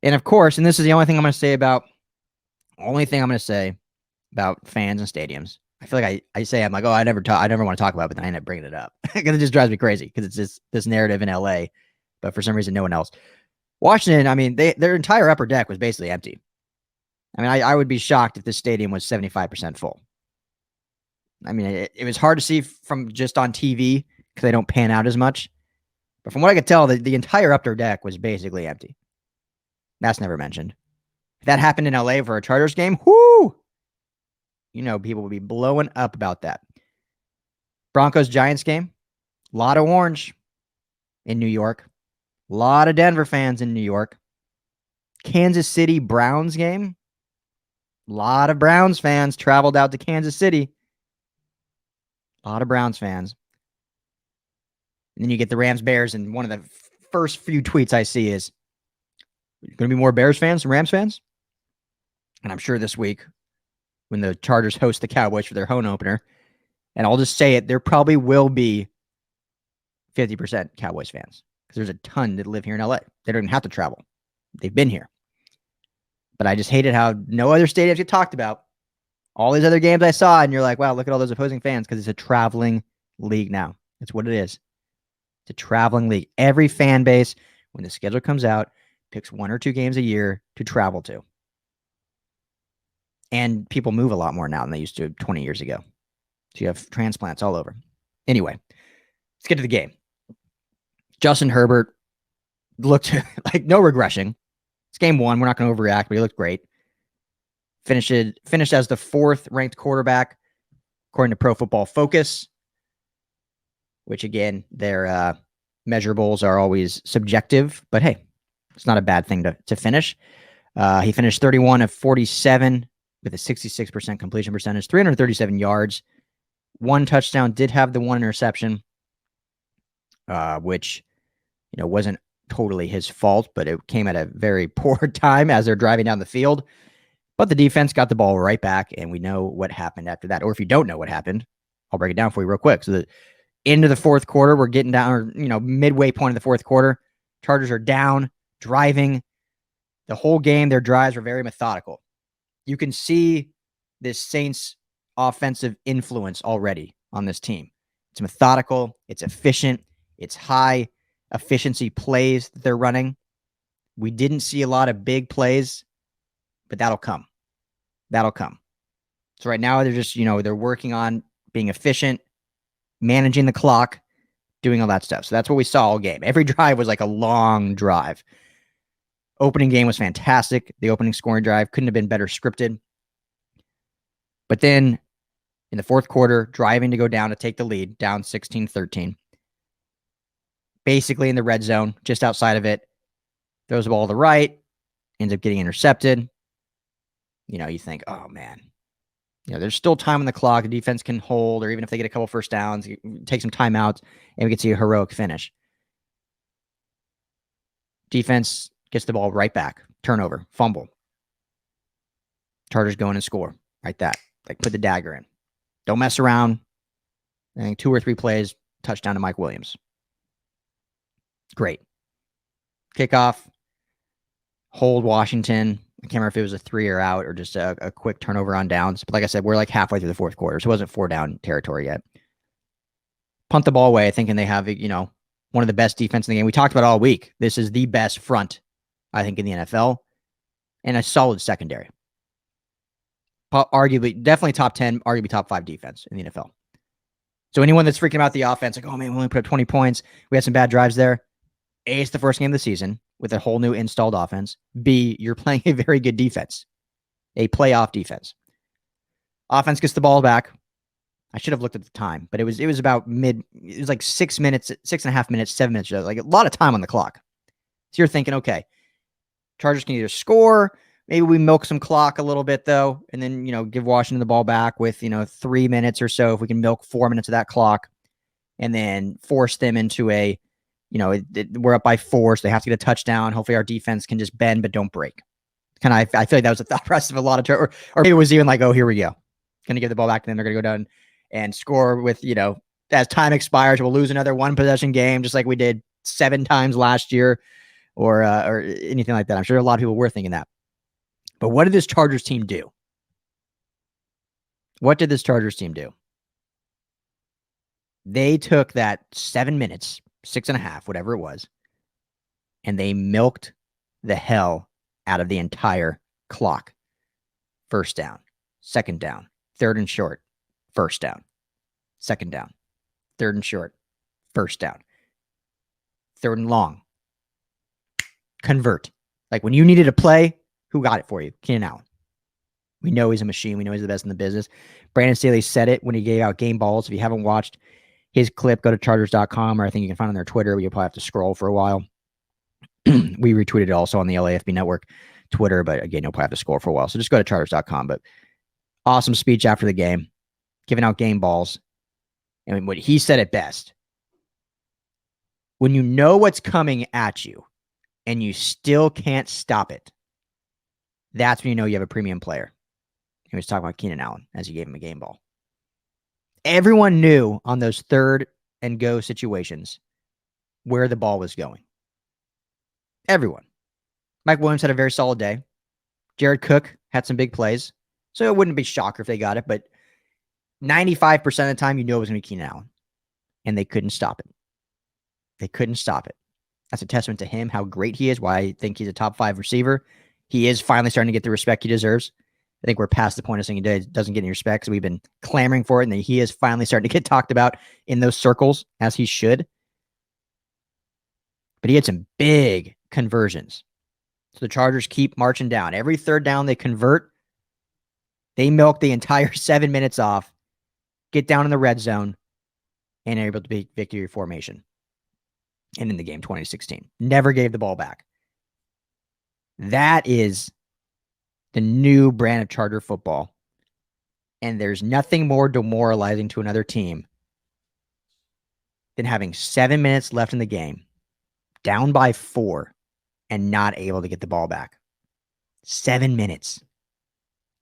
And, of course, and this is the only thing I'm going to say about fans and stadiums. I feel like I say, I'm like, I never want to talk about it, but then I end up bringing it up because it just drives me crazy because it's just this narrative in LA, but for some reason, no one else. Washington, I mean, their entire upper deck was basically empty. I mean, I would be shocked if this stadium was 75% full. I mean, it was hard to see from just on TV because they don't pan out as much. But from what I could tell, the entire upper deck was basically empty. That's never mentioned. If that happened in LA for a Chargers game, whoo! People would be blowing up about that. Broncos-Giants game. A lot of orange in New York. A lot of Denver fans in New York. Kansas City Browns game. A lot of Browns fans traveled out to Kansas City. A lot of Browns fans. And then you get the Rams-Bears, and one of the first few tweets I see is, going to be more Bears fans than Rams fans? And I'm sure this week, when the Chargers host the Cowboys for their home opener, and I'll just say it, there probably will be 50% Cowboys fans because there's a ton that live here in LA. They don't even have to travel. They've been here. But I just hated how no other stadiums get talked about. All these other games I saw, and you're like, wow, look at all those opposing fans because it's a traveling league now. That's what it is. It's a traveling league. Every fan base, when the schedule comes out, picks 1 or 2 games a year to travel to. And people move a lot more now than they used to 20 years ago. So you have transplants all over. Anyway, let's get to the game. Justin Herbert looked like no regression. It's game 1. We're not going to overreact, but he looked great. Finished as the 4th ranked quarterback, according to Pro Football Focus, which, again, their measurables are always subjective. But, hey, it's not a bad thing to finish. He finished 31 of 47 with a 66% completion percentage, 337 yards, 1 touchdown, did have the 1 interception, which, wasn't totally his fault, but it came at a very poor time as they're driving down the field. But the defense got the ball right back, and we know what happened after that. Or if you don't know what happened, I'll break it down for you real quick. So the end of the fourth quarter, we're getting down, or, midway point of the fourth quarter. Chargers are down, driving. The whole game, their drives were very methodical. You can see this Saints offensive influence already on this team. It's methodical. It's efficient. It's high efficiency plays that they're running. We didn't see a lot of big plays, but that'll come. So right now they're just, they're working on being efficient, managing the clock, doing all that stuff. So that's what we saw all game. Every drive was like a long drive. Opening game was fantastic. The opening scoring drive couldn't have been better scripted. But then in the fourth quarter, driving to go down to take the lead, down 16-13. Basically in the red zone, just outside of it. Throws the ball to the right, ends up getting intercepted. You think, oh, man. There's still time on the clock. The defense can hold, or even if they get a couple first downs, take some timeouts, and we can see a heroic finish. Defense gets the ball right back. Turnover. Fumble. Chargers go in and score. Right Like, put the dagger in. Don't mess around. I think 2 or 3 plays, touchdown to Mike Williams. Great. Kickoff. Hold Washington. I can't remember if it was a 3 or out or just a quick turnover on downs. But like I said, we're like halfway through the fourth quarter, so it wasn't 4 down territory yet. Punt the ball away, thinking they have, one of the best defense in the game. We talked about all week. This is the best front, I think, in the NFL, and a solid secondary. Arguably, definitely top 10, arguably top 5 defense in the NFL. So anyone that's freaking about the offense, like, oh man, we only put up 20 points. We had some bad drives there. A, it's the first game of the season with a whole new installed offense. B, you're playing a very good defense, a playoff defense. Offense gets the ball back. I should have looked at the time, but it was about it was like 6 minutes, 6.5 minutes, 7 minutes, like a lot of time on the clock. So you're thinking, okay, Chargers can either score, maybe we milk some clock a little bit though, and then, give Washington the ball back with, 3 minutes or so. If we can milk 4 minutes of that clock and then force them into a, we're up by 4, so they have to get a touchdown. Hopefully our defense can just bend, but don't break. I feel like that was a thought process of a lot of, or maybe it was even like, oh, here we go. Going to give the ball back, and then they're going to go down and score with, as time expires, we'll lose another 1 possession game, just like we did 7 times last year or anything like that. I'm sure a lot of people were thinking that. But what did this Chargers team do? What did this Chargers team do? They took that 7 minutes, 6.5, whatever it was, and they milked the hell out of the entire clock. First down, second down, third and short, first down, second down, third and short, first down, third and long. Convert. Like, when you needed a play, who got it for you? Keenan Allen. We know he's a machine. We know he's the best in the business. Brandon Staley said it when he gave out game balls. If you haven't watched his clip, go to Chargers.com, or I think you can find it on their Twitter, but you'll probably have to scroll for a while. We retweeted it also on the LAFB network Twitter, but again, you'll probably have to scroll for a while. So just go to Chargers.com. But awesome speech after the game, giving out game balls. And what he said it best. When you know what's coming at you and you still can't stop it, that's when you know you have a premium player. He was talking about Keenan Allen as he gave him a game ball. Everyone knew on those third and go situations where the ball was going. Everyone. Mike Williams had a very solid day. Jared Cook had some big plays. So it wouldn't be a shocker if they got it, but 95% of the time, you know it was going to be Keenan Allen. And they couldn't stop it. They couldn't stop it. That's a testament to him, how great he is, why I think he's a top 5 receiver. He is finally starting to get the respect he deserves. I think we're past the point of saying he doesn't get any respect, because we've been clamoring for it, and he is finally starting to get talked about in those circles, as he should. But he had some big conversions. So the Chargers keep marching down. Every third down they convert, they milk the entire 7 minutes off, get down in the red zone, and are able to beat victory formation. And in the game 2016. Never gave the ball back. That is the new brand of Charger football. And there's nothing more demoralizing to another team than having 7 minutes left in the game, down by 4, and not able to get the ball back. 7 minutes.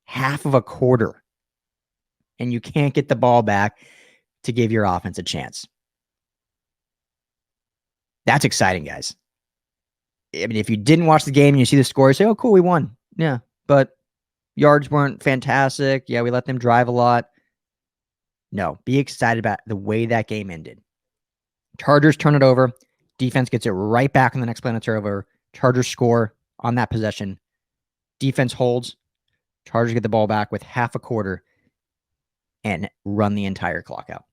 Half of a quarter. And you can't get the ball back to give your offense a chance. That's exciting, guys. I mean, if you didn't watch the game and you see the score, you say, oh, cool, we won. Yeah, but yards weren't fantastic. Yeah, we let them drive a lot. No, be excited about the way that game ended. Chargers turn it over. Defense gets it right back on the next play on the turnover. Chargers score on that possession. Defense holds. Chargers get the ball back with half a quarter and run the entire clock out.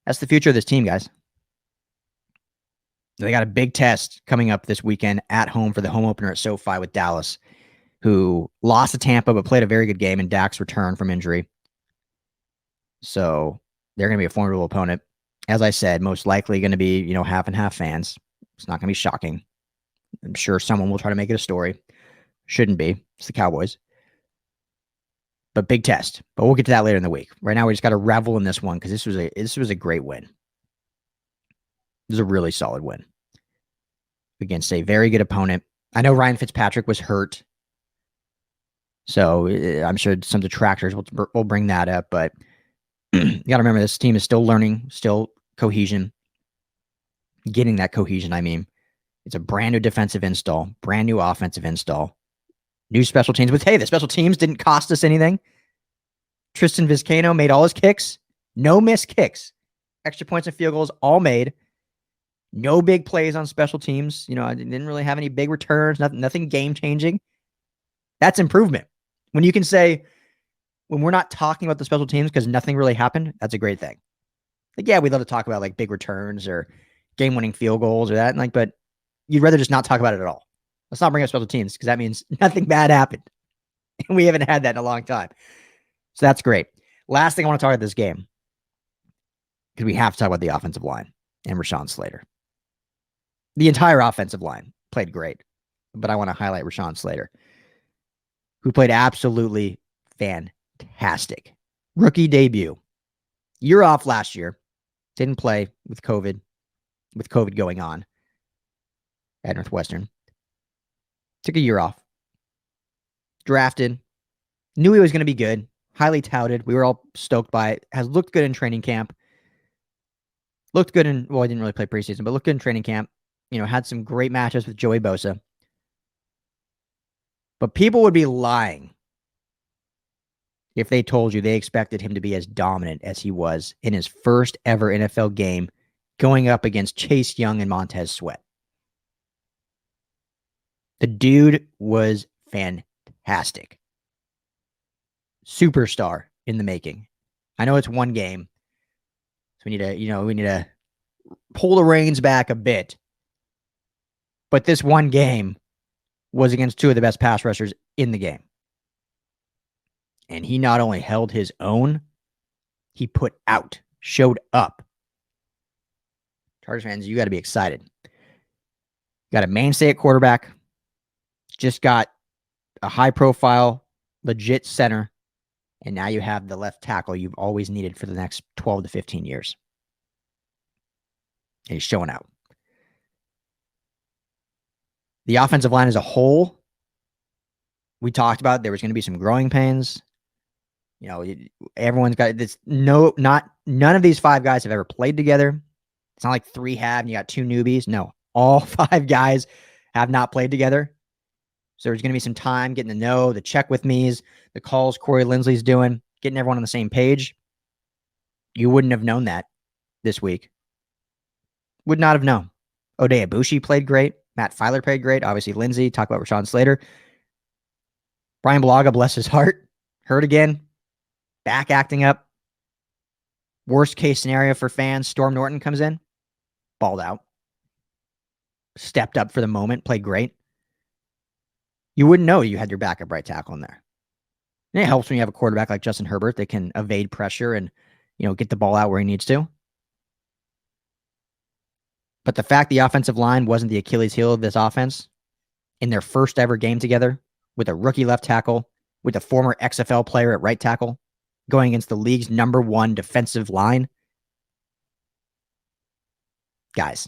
That's the future of this team, guys. They got a big test coming up this weekend at home for the home opener at SoFi with Dallas, who lost to Tampa but played a very good game in Dak's return from injury. So they're going to be a formidable opponent. As I said, most likely going to be, half and half fans. It's not going to be shocking. I'm sure someone will try to make it a story. Shouldn't be. It's the Cowboys. But big test. But we'll get to that later in the week. Right now, we just got to revel in this one because this was a great win. This is a really solid win against a very good opponent. I know Ryan Fitzpatrick was hurt So I'm sure some detractors will bring that up, but you got to remember this team is still learning, still cohesion, getting that cohesion. I mean, it's a brand new defensive install, brand new offensive install, new special teams. But hey, the special teams didn't cost us anything. Tristan Vizcaino made all his kicks, no missed kicks, extra points and field goals all made. No big plays on special teams. You know, I didn't really have any big returns, nothing game changing. That's improvement. When you can say, when we're not talking about the special teams because nothing really happened, that's a great thing. Like, yeah, we'd love to talk about like big returns or game-winning field goals or that, and like, but you'd rather just not talk about it at all. Let's not bring up special teams because that means nothing bad happened. And we haven't had that in a long time. So that's great. Last thing I want to talk about this game, because we have to talk about the offensive line and Rashawn Slater. The entire offensive line played great, but I want to highlight Rashawn Slater, who played absolutely fantastic. Rookie debut. Year off last year. Didn't play with COVID going on at Northwestern. Took a year off. Drafted. Knew he was going to be good. Highly touted. We were all stoked by it. Has looked good in training camp. Looked good in, well, I didn't really play preseason, but looked good in training camp. You know, had some great matchups with Joey Bosa. But people would be lying if they told you they expected him to be as dominant as he was in his first ever NFL game going up against Chase Young and Montez Sweat. The dude was fantastic. Superstar in the making. I know it's one game, so we need to pull the reins back a bit. But this one game was against two of the best pass rushers in the game. And he not only held his own, he put out, showed up. Chargers fans, you got to be excited. Got a mainstay at quarterback. Just got a high-profile, legit center. And now you have the left tackle you've always needed for the next 12 to 15 years. And he's showing out. The offensive line as a whole, we talked about there was going to be some growing pains. You know, everyone's got this. None of these five guys have ever played together. It's not like three have and you got two newbies. No, all five guys have not played together. So there's going to be some time getting to know the check with me's, the calls Corey Lindsley's doing, getting everyone on the same page. You wouldn't have known that this week. Would not have known. Oday Abushi played great. Matt Filer played great. Obviously, Lindsey. Talk about Rashawn Slater. Brian Bulaga, bless his heart. Hurt again. Back acting up. Worst case scenario for fans. Storm Norton comes in. Balled out. Stepped up for the moment. Played great. You wouldn't know you had your backup right tackle in there. And it helps when you have a quarterback like Justin Herbert that can evade pressure and, you know, get the ball out where he needs to. But the fact the offensive line wasn't the Achilles heel of this offense in their first ever game together with a rookie left tackle, with a former XFL player at right tackle, going against the league's #1 defensive line. Guys,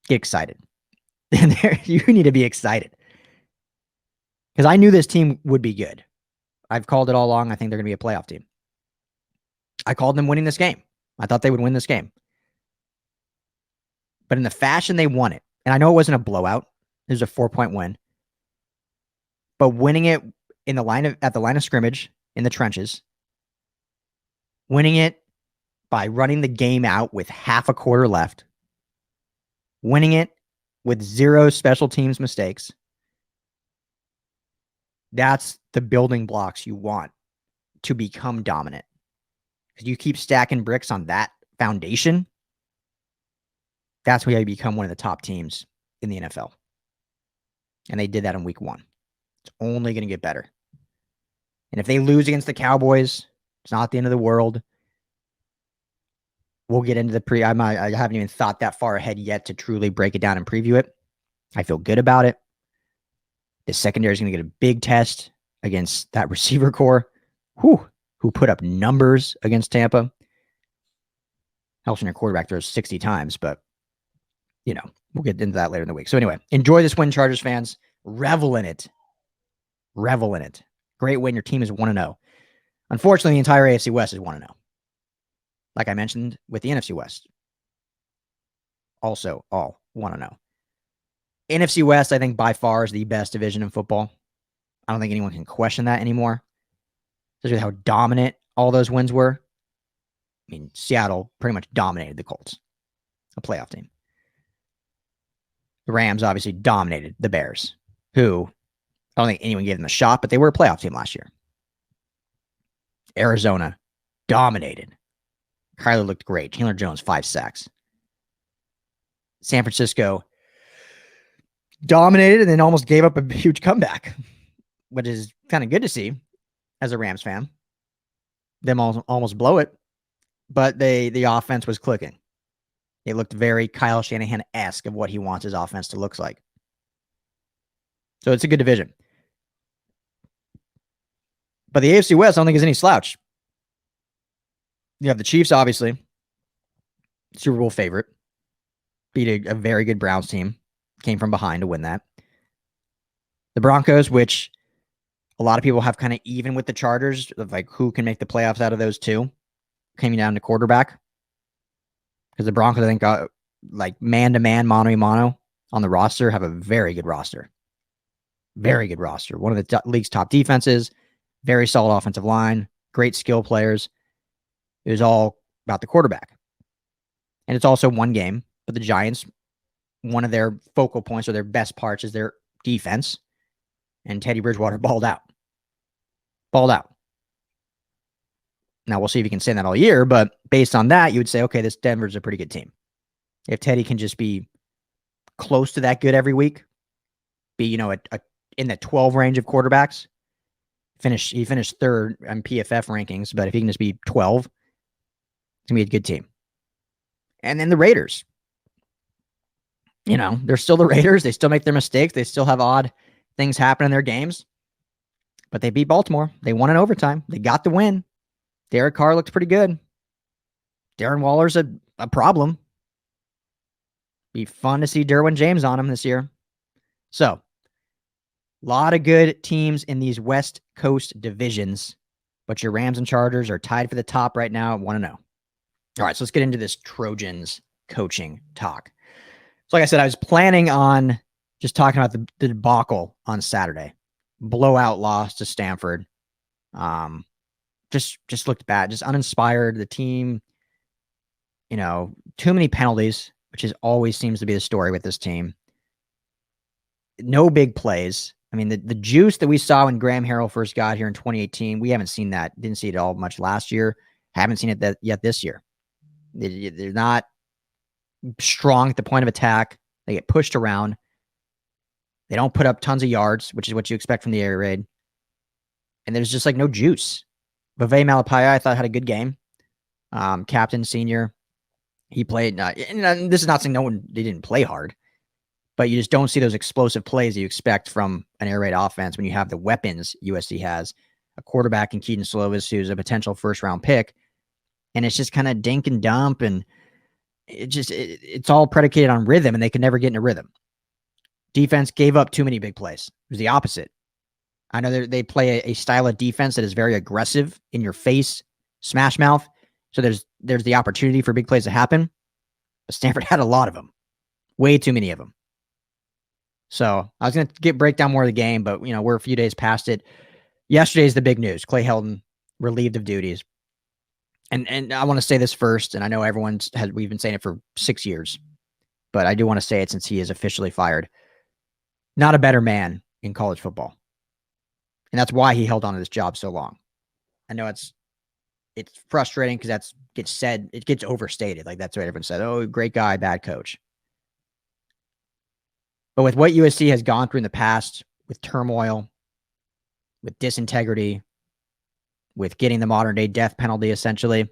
get excited. You need to be excited. Because I knew this team would be good. I've called it all along. I think they're going to be a playoff team. I called them winning this game. I thought they would win this game. But in the fashion they won it, and I know it wasn't a blowout. It was a 4-point win. But winning it at the line of scrimmage, in the trenches, winning it by running the game out with half a quarter left, winning it with 0 special teams mistakes, that's the building blocks you want to become dominant. Because you keep stacking bricks on that foundation, that's where you become one of the top teams in the NFL. And they did that in week 1. It's only going to get better. And if they lose against the Cowboys, it's not the end of the world. We'll get into the I haven't even thought that far ahead yet to truly break it down and preview it. I feel good about it. The secondary is going to get a big test against that receiver core, who put up numbers against Tampa. Helton, your quarterback, throws 60 times, but, you know, we'll get into that later in the week. So anyway, enjoy this win, Chargers fans. Revel in it. Revel in it. Great win. Your team is 1-0. Unfortunately, the entire AFC West is 1-0. Like I mentioned with the NFC West. Also, all 1-0. NFC West, I think, by far is the best division in football. I don't think anyone can question that anymore. Especially with how dominant all those wins were. I mean, Seattle pretty much dominated the Colts, a playoff team. The Rams obviously dominated the Bears, who I don't think anyone gave them a shot, but they were a playoff team last year. Arizona dominated. Kyler looked great. Chandler Jones, 5 sacks. San Francisco dominated and then almost gave up a huge comeback, which is kind of good to see as a Rams fan. Them almost blow it, but the offense was clicking. It looked very Kyle Shanahan-esque of what he wants his offense to look like. So it's a good division. But the AFC West, I don't think is any slouch. You have the Chiefs, obviously. Super Bowl favorite. Beat a very good Browns team. Came from behind to win that. The Broncos, which a lot of people have kind of even with the Chargers, of like who can make the playoffs out of those two. Came down to quarterback. Because the Broncos, I think, like man-to-man, mano-a-mano on the roster, have a very good roster. Very good roster. One of the league's top defenses. Very solid offensive line. Great skill players. It was all about the quarterback. And it's also one game. But the Giants, one of their focal points or their best parts is their defense. And Teddy Bridgewater balled out. Balled out. Now, we'll see if he can say that all year, but based on that, you would say, okay, this Denver's a pretty good team. If Teddy can just be close to that good every week, be, in the 12 range of quarterbacks, he finished third on PFF rankings, but if he can just be 12, it's going to be a good team. And then the Raiders. They're still the Raiders. They still make their mistakes. They still have odd things happen in their games. But they beat Baltimore. They won in overtime. They got the win. Derek Carr looks pretty good. Darren Waller's a problem. Be fun to see Derwin James on him this year. So, a lot of good teams in these West Coast divisions, but your Rams and Chargers are tied for the top right now at 1-0. All right, so let's get into this Trojans coaching talk. So, like I said, I was planning on just talking about the debacle on Saturday. Blowout loss to Stanford. Just looked bad, just uninspired. The team, too many penalties, which always seems to be the story with this team. No big plays. I mean, the juice that we saw when Graham Harrell first got here in 2018, we haven't seen that. Didn't see it all much last year. Haven't seen it yet this year. They're not strong at the point of attack. They get pushed around. They don't put up tons of yards, which is what you expect from the air raid. And there's just no juice. Vavae Malapaya, I thought, had a good game. Captain, senior. He played. And this is not saying they didn't play hard, but you just don't see those explosive plays that you expect from an air raid offense when you have the weapons USC has. A quarterback in Keaton Slovis, who's a potential first-round pick. And it's just kind of dink and dump, and it's all predicated on rhythm, and they can never get in a rhythm. Defense gave up too many big plays. It was the opposite. I know they play a style of defense that is very aggressive, in your face, smash mouth. So there's the opportunity for big plays to happen. But Stanford had a lot of them. Way too many of them. So I was going to break down more of the game, but we're a few days past it. Yesterday's the big news. Clay Helton relieved of duties. And I want to say this first, and I know we've been saying it for 6 years, but I do want to say it since he is officially fired. Not a better man in college football. And that's why he held on to this job so long. I know it's frustrating because it gets overstated. Like that's what everyone said. Oh, great guy, bad coach. But with what USC has gone through in the past, with turmoil, with disintegrity, with getting the modern day death penalty, essentially,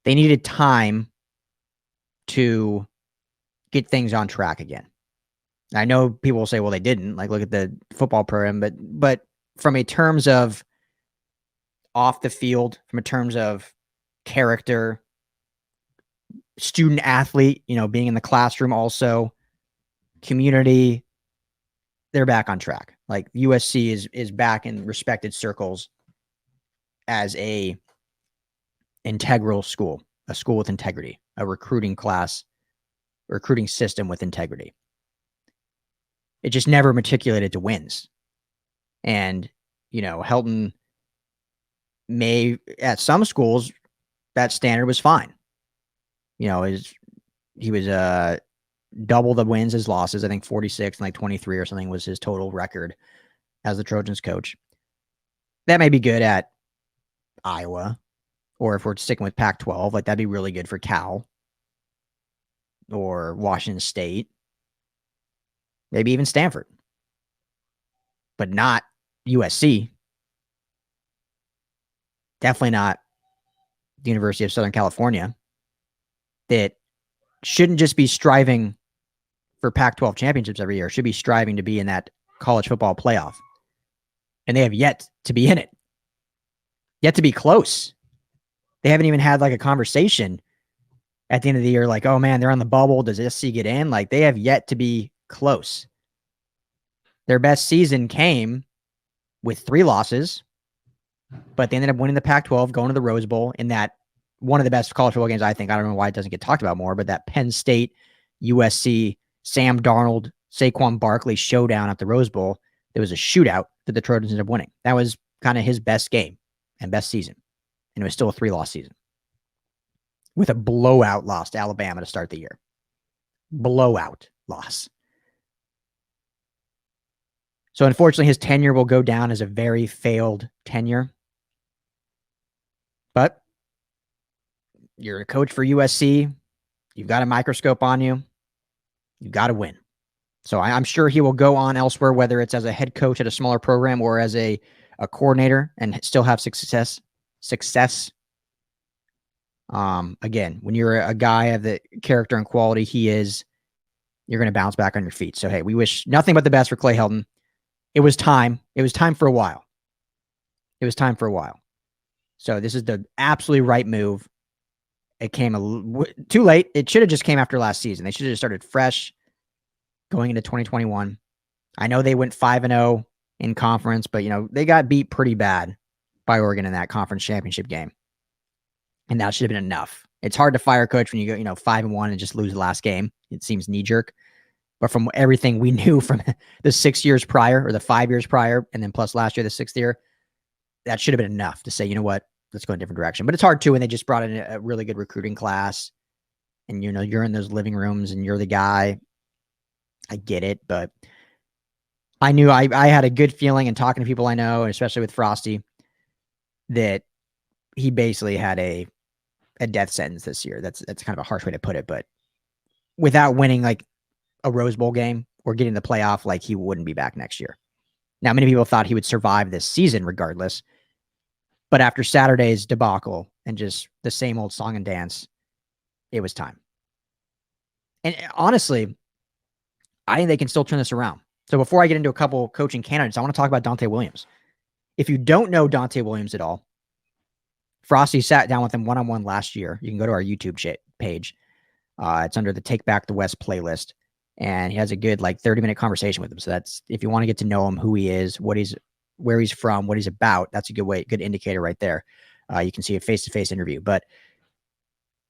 they needed time to get things on track again. I know people will say, well, they didn't. Like, look at the football program, but from a terms of off the field, from a terms of character, student athlete, being in the classroom also, community, they're back on track. Like USC is back in respected circles as a integral school, a school with integrity, a recruiting system with integrity. It just never matriculated to wins. And, Helton at some schools, that standard was fine. He was double the wins as losses. I think 46 and like 23 or something was his total record as the Trojans coach. That may be good at Iowa, or if we're sticking with Pac-12, like that'd be really good for Cal or Washington State, maybe even Stanford, but not USC. Definitely not the University of Southern California, that shouldn't just be striving for Pac-12 championships every year, should be striving to be in that college football playoff. And they have yet to be in it, yet to be close. They haven't even had like a conversation at the end of the year, like, oh man, they're on the bubble. Does SC get in? Like, they have yet to be close. Their best season came with 3 losses, but they ended up winning the Pac-12, going to the Rose Bowl in that one of the best college football games, I think. I don't know why it doesn't get talked about more, but that Penn State, USC, Sam Darnold, Saquon Barkley showdown at the Rose Bowl, there was a shootout that the Trojans ended up winning. That was kind of his best game and best season. And it was still a 3-loss season with a blowout loss to Alabama to start the year. Blowout loss. So unfortunately, his tenure will go down as a very failed tenure. But you're a coach for USC. You've got a microscope on you. You've got to win. So I'm sure he will go on elsewhere, whether it's as a head coach at a smaller program or as a coordinator, and still have success. Again, when you're a guy of the character and quality he is, you're going to bounce back on your feet. So, hey, we wish nothing but the best for Clay Helton. It was time. It was time for a while. So this is the absolutely right move. It came too late. It should have just came after last season. They should have just started fresh going into 2021. I know they went 5-0 in conference, but they got beat pretty bad by Oregon in that conference championship game. And that should have been enough. It's hard to fire a coach when you go, 5-1 and just lose the last game. It seems knee-jerk. But from everything we knew from the 6 years prior, or the 5 years prior, and then plus last year, the 6th year, that should have been enough to say, you know what, let's go in a different direction. But it's hard too when they just brought in a really good recruiting class, and you're in those living rooms and you're the guy. I get it, but I knew I had a good feeling, and talking to people I know, and especially with Frostee, that he basically had a death sentence this year. That's kind of a harsh way to put it, but without winning like a Rose Bowl game or getting the playoff, like, he wouldn't be back next year. Now, many people thought he would survive this season regardless, but after Saturday's debacle and just the same old song and dance, it was time. And honestly, I think they can still turn this around. So before I get into a couple coaching candidates, I want to talk about Donte Williams. If you don't know Donte Williams at all, Frostee sat down with him one-on-one last year. You can go to our YouTube page. It's under the Take Back the West playlist. And he has a good 30-minute conversation with him. So that's, if you want to get to know him, who he is, where he's from, what he's about, that's a good indicator right there. You can see a face-to-face interview. But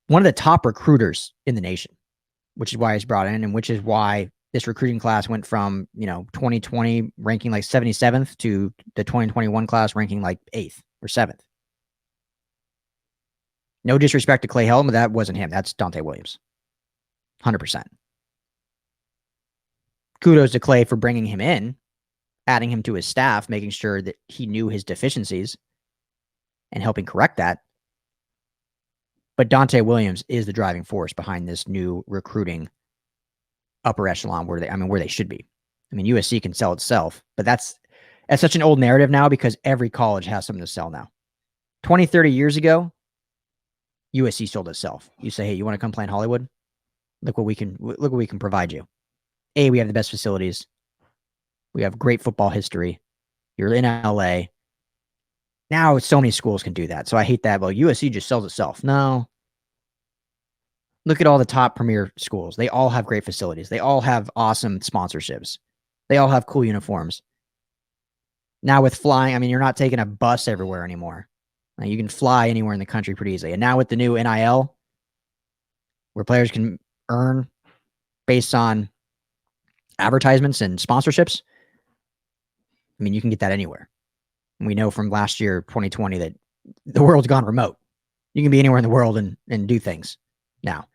one of the top recruiters in the nation, which is why he's brought in, and which is why this recruiting class went from 2020 ranking 77th to the 2021 class ranking 8th or 7th. No disrespect to Clay Helton, but that wasn't him. That's Donte Williams. 100%. Kudos to Clay for bringing him in, adding him to his staff, making sure that he knew his deficiencies and helping correct that. But Donte Williams is the driving force behind this new recruiting upper echelon where they should be. I mean, USC can sell itself, but that's such an old narrative now because every college has something to sell now. 20, 30 years ago, USC sold itself. You say, hey, you want to come play in Hollywood? Look what we can provide you. A, we have the best facilities. We have great football history. You're in LA. Now so many schools can do that. So I hate that. Well, USC just sells itself. No. Look at all the top premier schools. They all have great facilities. They all have awesome sponsorships. They all have cool uniforms. Now with flying, I mean, you're not taking a bus everywhere anymore. You can fly anywhere in the country pretty easily. And now with the new NIL, where players can earn based on advertisements and sponsorships, I mean, you can get that anywhere. And we know from last year, 2020, that the world's gone remote. You can be anywhere in the world and do things now.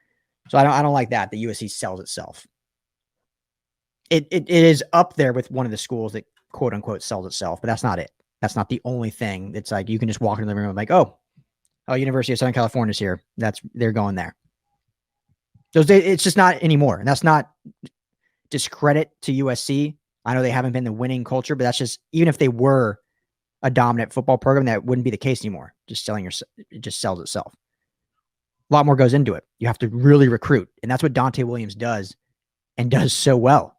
So I don't like that. The USC sells itself. It is up there with one of the schools that quote unquote sells itself, but that's not it. That's not the only thing. It's like you can just walk into the room and like, oh, University of Southern California is here. They're going there. It's just not anymore. And that's not discredit to USC. I know they haven't been the winning culture, but that's just, even if they were a dominant football program, that wouldn't be the case anymore. It just sells itself. A lot more goes into it. You have to really recruit. And that's what Donte Williams does, and does so well.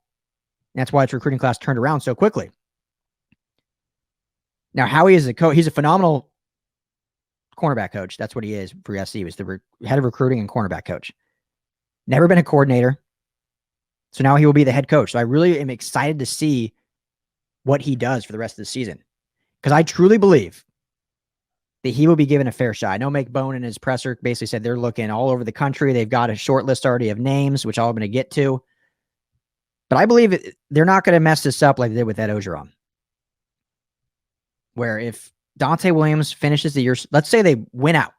And that's why its recruiting class turned around so quickly. Now, Howie is a coach. He's a phenomenal cornerback coach. That's what he is for USC. He was the head of recruiting and cornerback coach. Never been a coordinator. So now he will be the head coach. So I really am excited to see what he does for the rest of the season, because I truly believe that he will be given a fair shot. I know Mike Bone in his presser basically said they're looking all over the country. They've got a short list already of names, which I'm going to get to. But I believe they're not going to mess this up like they did with Ed Ogeron, where if Donte Williams finishes the year, let's say they win out,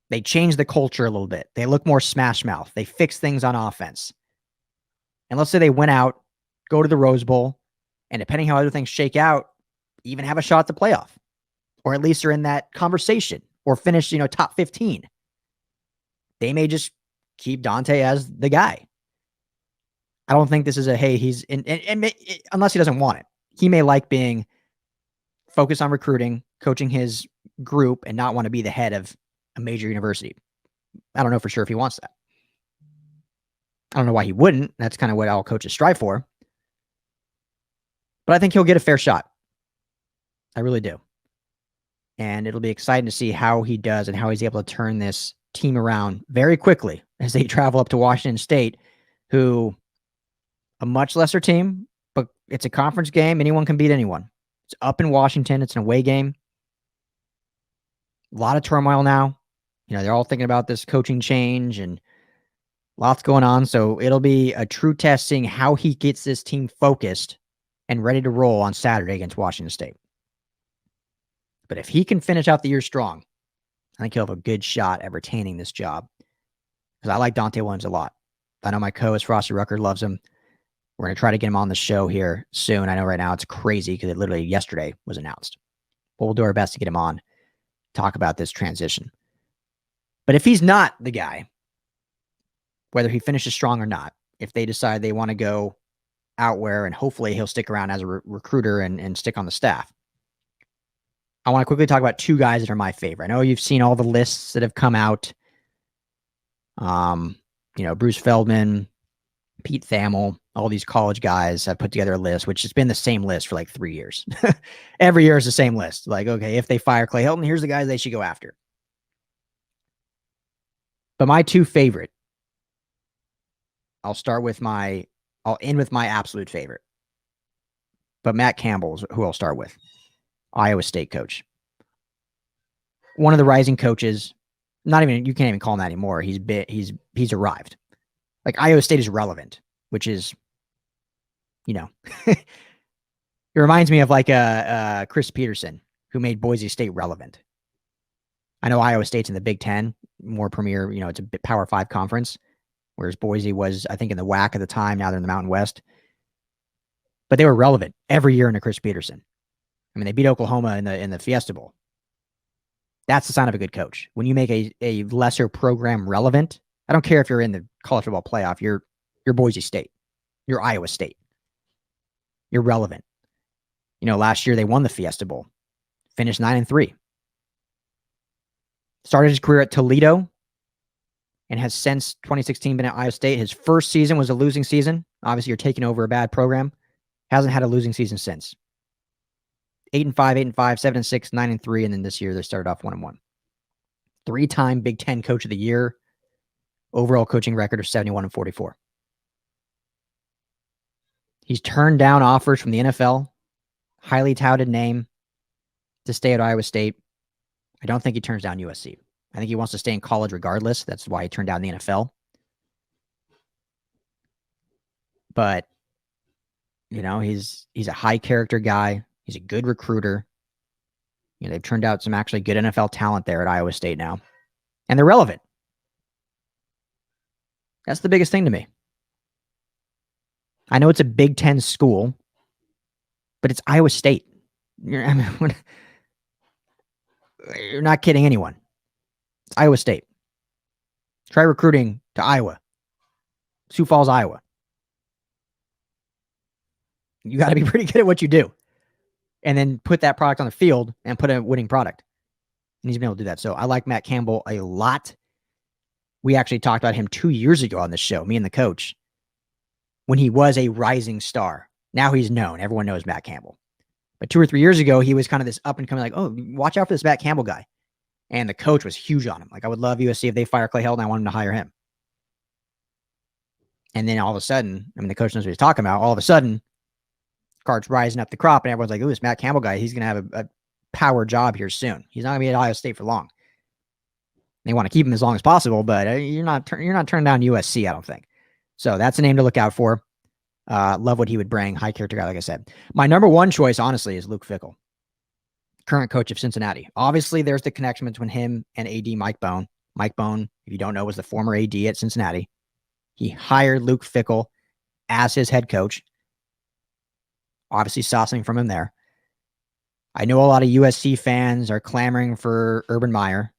they change the culture a little bit, they look more smash mouth, they fix things on offense, and let's say they win out, go to the Rose Bowl, and depending how other things shake out, even have a shot at the playoff, or at least are in that conversation, or finish, top 15. They may just keep Donte as the guy. I don't think this is he's in, and unless he doesn't want it. He may like being focused on recruiting, coaching his group, and not want to be the head of a major university. I don't know for sure if he wants that. I don't know why he wouldn't. That's kind of what all coaches strive for. But I think he'll get a fair shot. I really do. And it'll be exciting to see how he does and how he's able to turn this team around very quickly as they travel up to Washington State, who, a much lesser team, but it's a conference game. Anyone can beat anyone. It's up in Washington. It's an away game. A lot of turmoil now. They're all thinking about this coaching change and lots going on. So it'll be a true test seeing how he gets this team focused and ready to roll on Saturday against Washington State. But if he can finish out the year strong, I think he'll have a good shot at retaining this job. Because I like Donte Williams a lot. I know my co-host Frostee Rucker loves him. We're going to try to get him on the show here soon. I know right now it's crazy because it literally yesterday was announced. But we'll do our best to get him on, talk about this transition. But if he's not the guy, whether he finishes strong or not, if they decide they want to go out where, and hopefully he'll stick around as a recruiter and stick on the staff, I want to quickly talk about two guys that are my favorite. I know you've seen all the lists that have come out. Bruce Feldman, Pete Thamel, all these college guys have put together a list, which has been the same list for like 3 years. Every year is the same list. Like, okay, if they fire Clay Helton, here's the guys they should go after. But my two favorite, I'll end with my absolute favorite. But Matt Campbell is who I'll start with. Iowa State coach. One of the rising coaches. You can't even call him that anymore. He's arrived. Like, Iowa State is relevant, which is, it reminds me of like a Chris Peterson who made Boise State relevant. I know Iowa State's in the Big Ten, more premier, it's a Power 5 conference, whereas Boise was, I think, in the WAC at the time. Now they're in the Mountain West. But they were relevant every year under Chris Peterson. I mean, they beat Oklahoma in the Fiesta Bowl. That's the sign of a good coach. When you make a lesser program relevant, I don't care if you're in the college football playoff, you're Boise State, you're Iowa State, you're relevant. Last year they won the Fiesta Bowl, finished 9-3. Started his career at Toledo and has since 2016 been at Iowa State. His first season was a losing season. Obviously, you're taking over a bad program. Hasn't had a losing season since. 8-5, 8-5, 7-6, 9-3, and then this year they started off 1-1. 3-time Big Ten Coach of the Year. Overall coaching record of 71-44. He's turned down offers from the NFL, highly touted name to stay at Iowa State. I don't think he turns down USC. I think he wants to stay in college regardless. That's why he turned down the NFL. But, he's a high character guy. He's a good recruiter. They've turned out some actually good NFL talent there at Iowa State now. And they're relevant. That's the biggest thing to me. I know it's a Big Ten school, but it's Iowa State. You're not kidding anyone. It's Iowa State. Try recruiting to Iowa. Sioux Falls, Iowa. You got to be pretty good at what you do. And then put that product on the field and put a winning product. And he's been able to do that. So I like Matt Campbell a lot. We actually talked about him 2 years ago on this show, me and the coach, when he was a rising star. Now he's known. Everyone knows Matt Campbell. But 2 or 3 years ago, he was kind of this up and coming like, oh, watch out for this Matt Campbell guy. And the coach was huge on him. Like, I would love USC if they fire Clay Helton. I want him to hire him. And then all of a sudden, the coach knows what he's talking about. All of a sudden, cards rising up the crop, and everyone's like, oh, this Matt Campbell guy, he's going to have a power job here soon. He's not going to be at Iowa State for long. They want to keep him as long as possible, but you're not turning down USC, I don't think. So that's a name to look out for. Love what he would bring. High character guy, like I said. My number one choice, honestly, is Luke Fickell, current coach of Cincinnati. Obviously, there's the connection between him and AD Mike Bohn. Mike Bohn, if you don't know, was the former AD at Cincinnati. He hired Luke Fickell as his head coach. Obviously saw something from him there. I know a lot of USC fans are clamoring for Urban Meyer.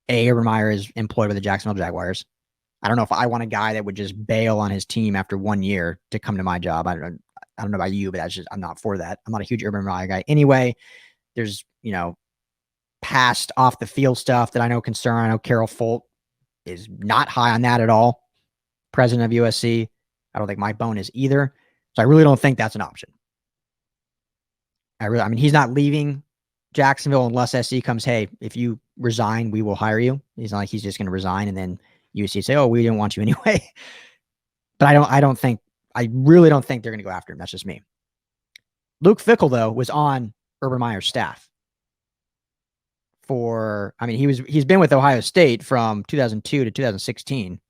Urban Meyer is employed by the Jacksonville Jaguars. I don't know if I want a guy that would just bail on his team after 1 year to come to my job. I don't know about you, but I'm not for that. I'm not a huge Urban Meyer guy. Anyway, there's, past off the field stuff that I know concern. I know Carol Folt is not high on that at all. President of USC. I don't think Mike Bohn is either. So I really don't think that's an option. He's not leaving Jacksonville unless SC comes, hey, if you resign, we will hire you. He's not like he's just going to resign and then USC say, oh, we didn't want you anyway. But I really don't think they're going to go after him. That's just me. Luke Fickell, though, was on Urban Meyer's staff he's been with Ohio State from 2002 to 2016.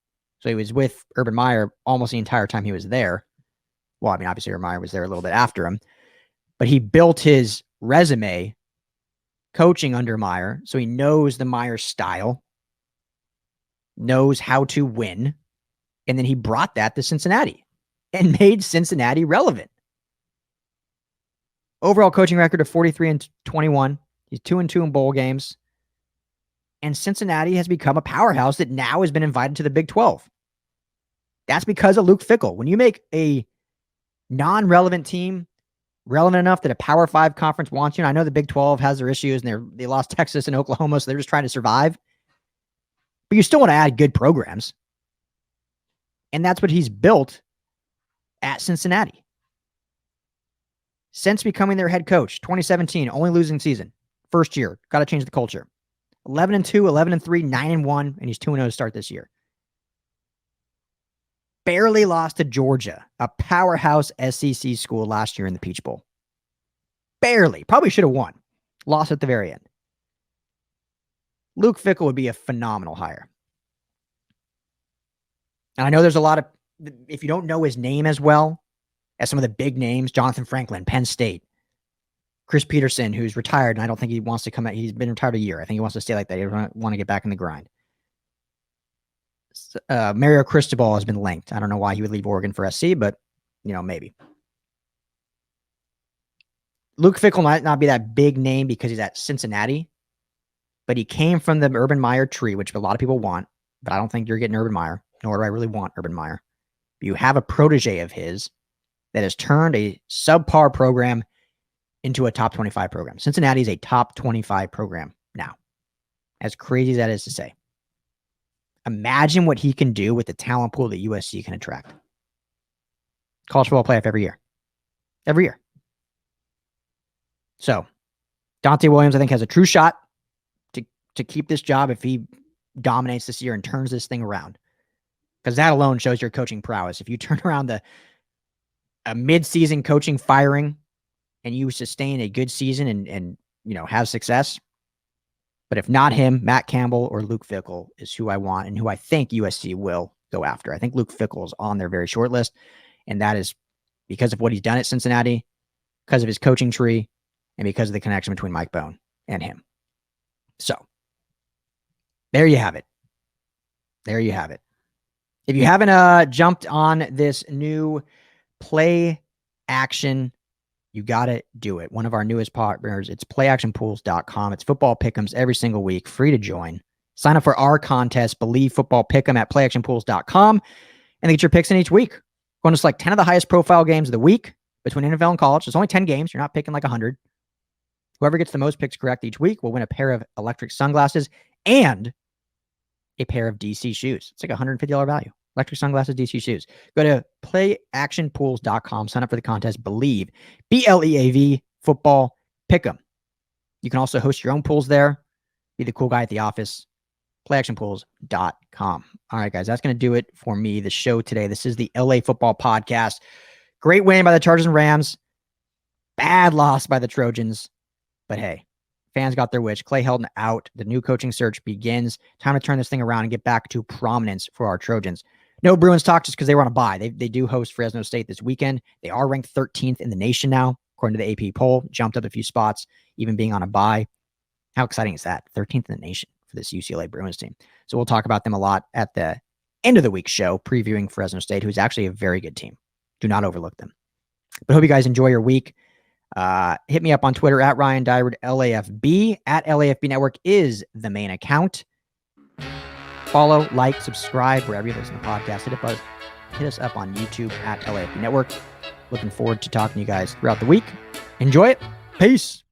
So he was with Urban Meyer almost the entire time he was there. Well, obviously Urban Meyer was there a little bit after him, but he built his resume coaching under Meyer. So he knows the Meyer style, knows how to win. And then he brought that to Cincinnati and made Cincinnati relevant. Overall coaching record of 43-21. He's 2-2 in bowl games. And Cincinnati has become a powerhouse that now has been invited to the Big 12. That's because of Luke Fickell. When you make a non-relevant team relevant enough that a Power 5 conference wants you, and I know the Big 12 has their issues and they lost Texas and Oklahoma, so they're just trying to survive. But you still want to add good programs. And that's what he's built at Cincinnati. Since becoming their head coach, 2017, only losing season. First year, got to change the culture. 11-2, 11-3, 9-1, and he's 2-0 to start this year. Barely lost to Georgia, a powerhouse SEC school last year in the Peach Bowl. Barely. Probably should have won. Lost at the very end. Luke Fickell would be a phenomenal hire. And I know there's a lot of, if you don't know his name as well as some of the big names, Jonathan Franklin, Penn State, Chris Peterson, who's retired, and I don't think he wants to come out. He's been retired a year. I think he wants to stay like that. He doesn't want to get back in the grind. Mario Cristobal has been linked. I don't know why he would leave Oregon for SC, but, maybe. Luke Fickell might not be that big name because he's at Cincinnati, but he came from the Urban Meyer tree, which a lot of people want, but I don't think you're getting Urban Meyer, nor do I really want Urban Meyer. You have a protege of his that has turned a subpar program into a top 25 program. Cincinnati is a top 25 program now. As crazy as that is to say. Imagine what he can do with the talent pool that USC can attract. College football playoff every year. Every year. So, Donte Williams, I think, has a true shot to keep this job if he dominates this year and turns this thing around. Because that alone shows your coaching prowess. If you turn around a mid-season coaching firing and you sustain a good season and have success. But if not him, Matt Campbell or Luke Fickell is who I want and who I think USC will go after. I think Luke Fickell is on their very short list, and that is because of what he's done at Cincinnati, because of his coaching tree, and because of the connection between Mike Bohn and him. So, there you have it. There you have it. If you haven't jumped on this new play action, you got to do it. One of our newest partners, it's playactionpools.com. It's football pick'ems every single week, free to join. Sign up for our contest, Believe Football Pick'em at playactionpools.com, and get your picks in each week. Going to select 10 of the highest profile games of the week between NFL and college. There's only 10 games. You're not picking like 100. Whoever gets the most picks correct each week will win a pair of electric sunglasses and a pair of DC shoes. It's like a $150 value. Electric sunglasses, DC shoes. Go to playactionpools.com. Sign up for the contest. Believe. BLEAV football pick'em. You can also host your own pools there. Be the cool guy at the office. Playactionpools.com. All right, guys, that's going to do it for me, the show today. This is the LA Football Podcast. Great win by the Chargers and Rams. Bad loss by the Trojans. But hey, fans got their wish. Clay Helton out. The new coaching search begins. Time to turn this thing around and get back to prominence for our Trojans. No Bruins talk just because they were on a bye. They do host Fresno State this weekend. They are ranked 13th in the nation now, according to the AP poll. Jumped up a few spots, even being on a bye. How exciting is that? 13th in the nation for this UCLA Bruins team. So we'll talk about them a lot at the end of the week's show, previewing Fresno State, who's actually a very good team. Do not overlook them. But hope you guys enjoy your week. Hit me up on Twitter at Ryan Dyrud, LAFB. At LAFB Network is the main account. Follow, like, subscribe wherever you listen to podcasts. Hit us up on YouTube at LAFB Network. Looking forward to talking to you guys throughout the week. Enjoy it. Peace.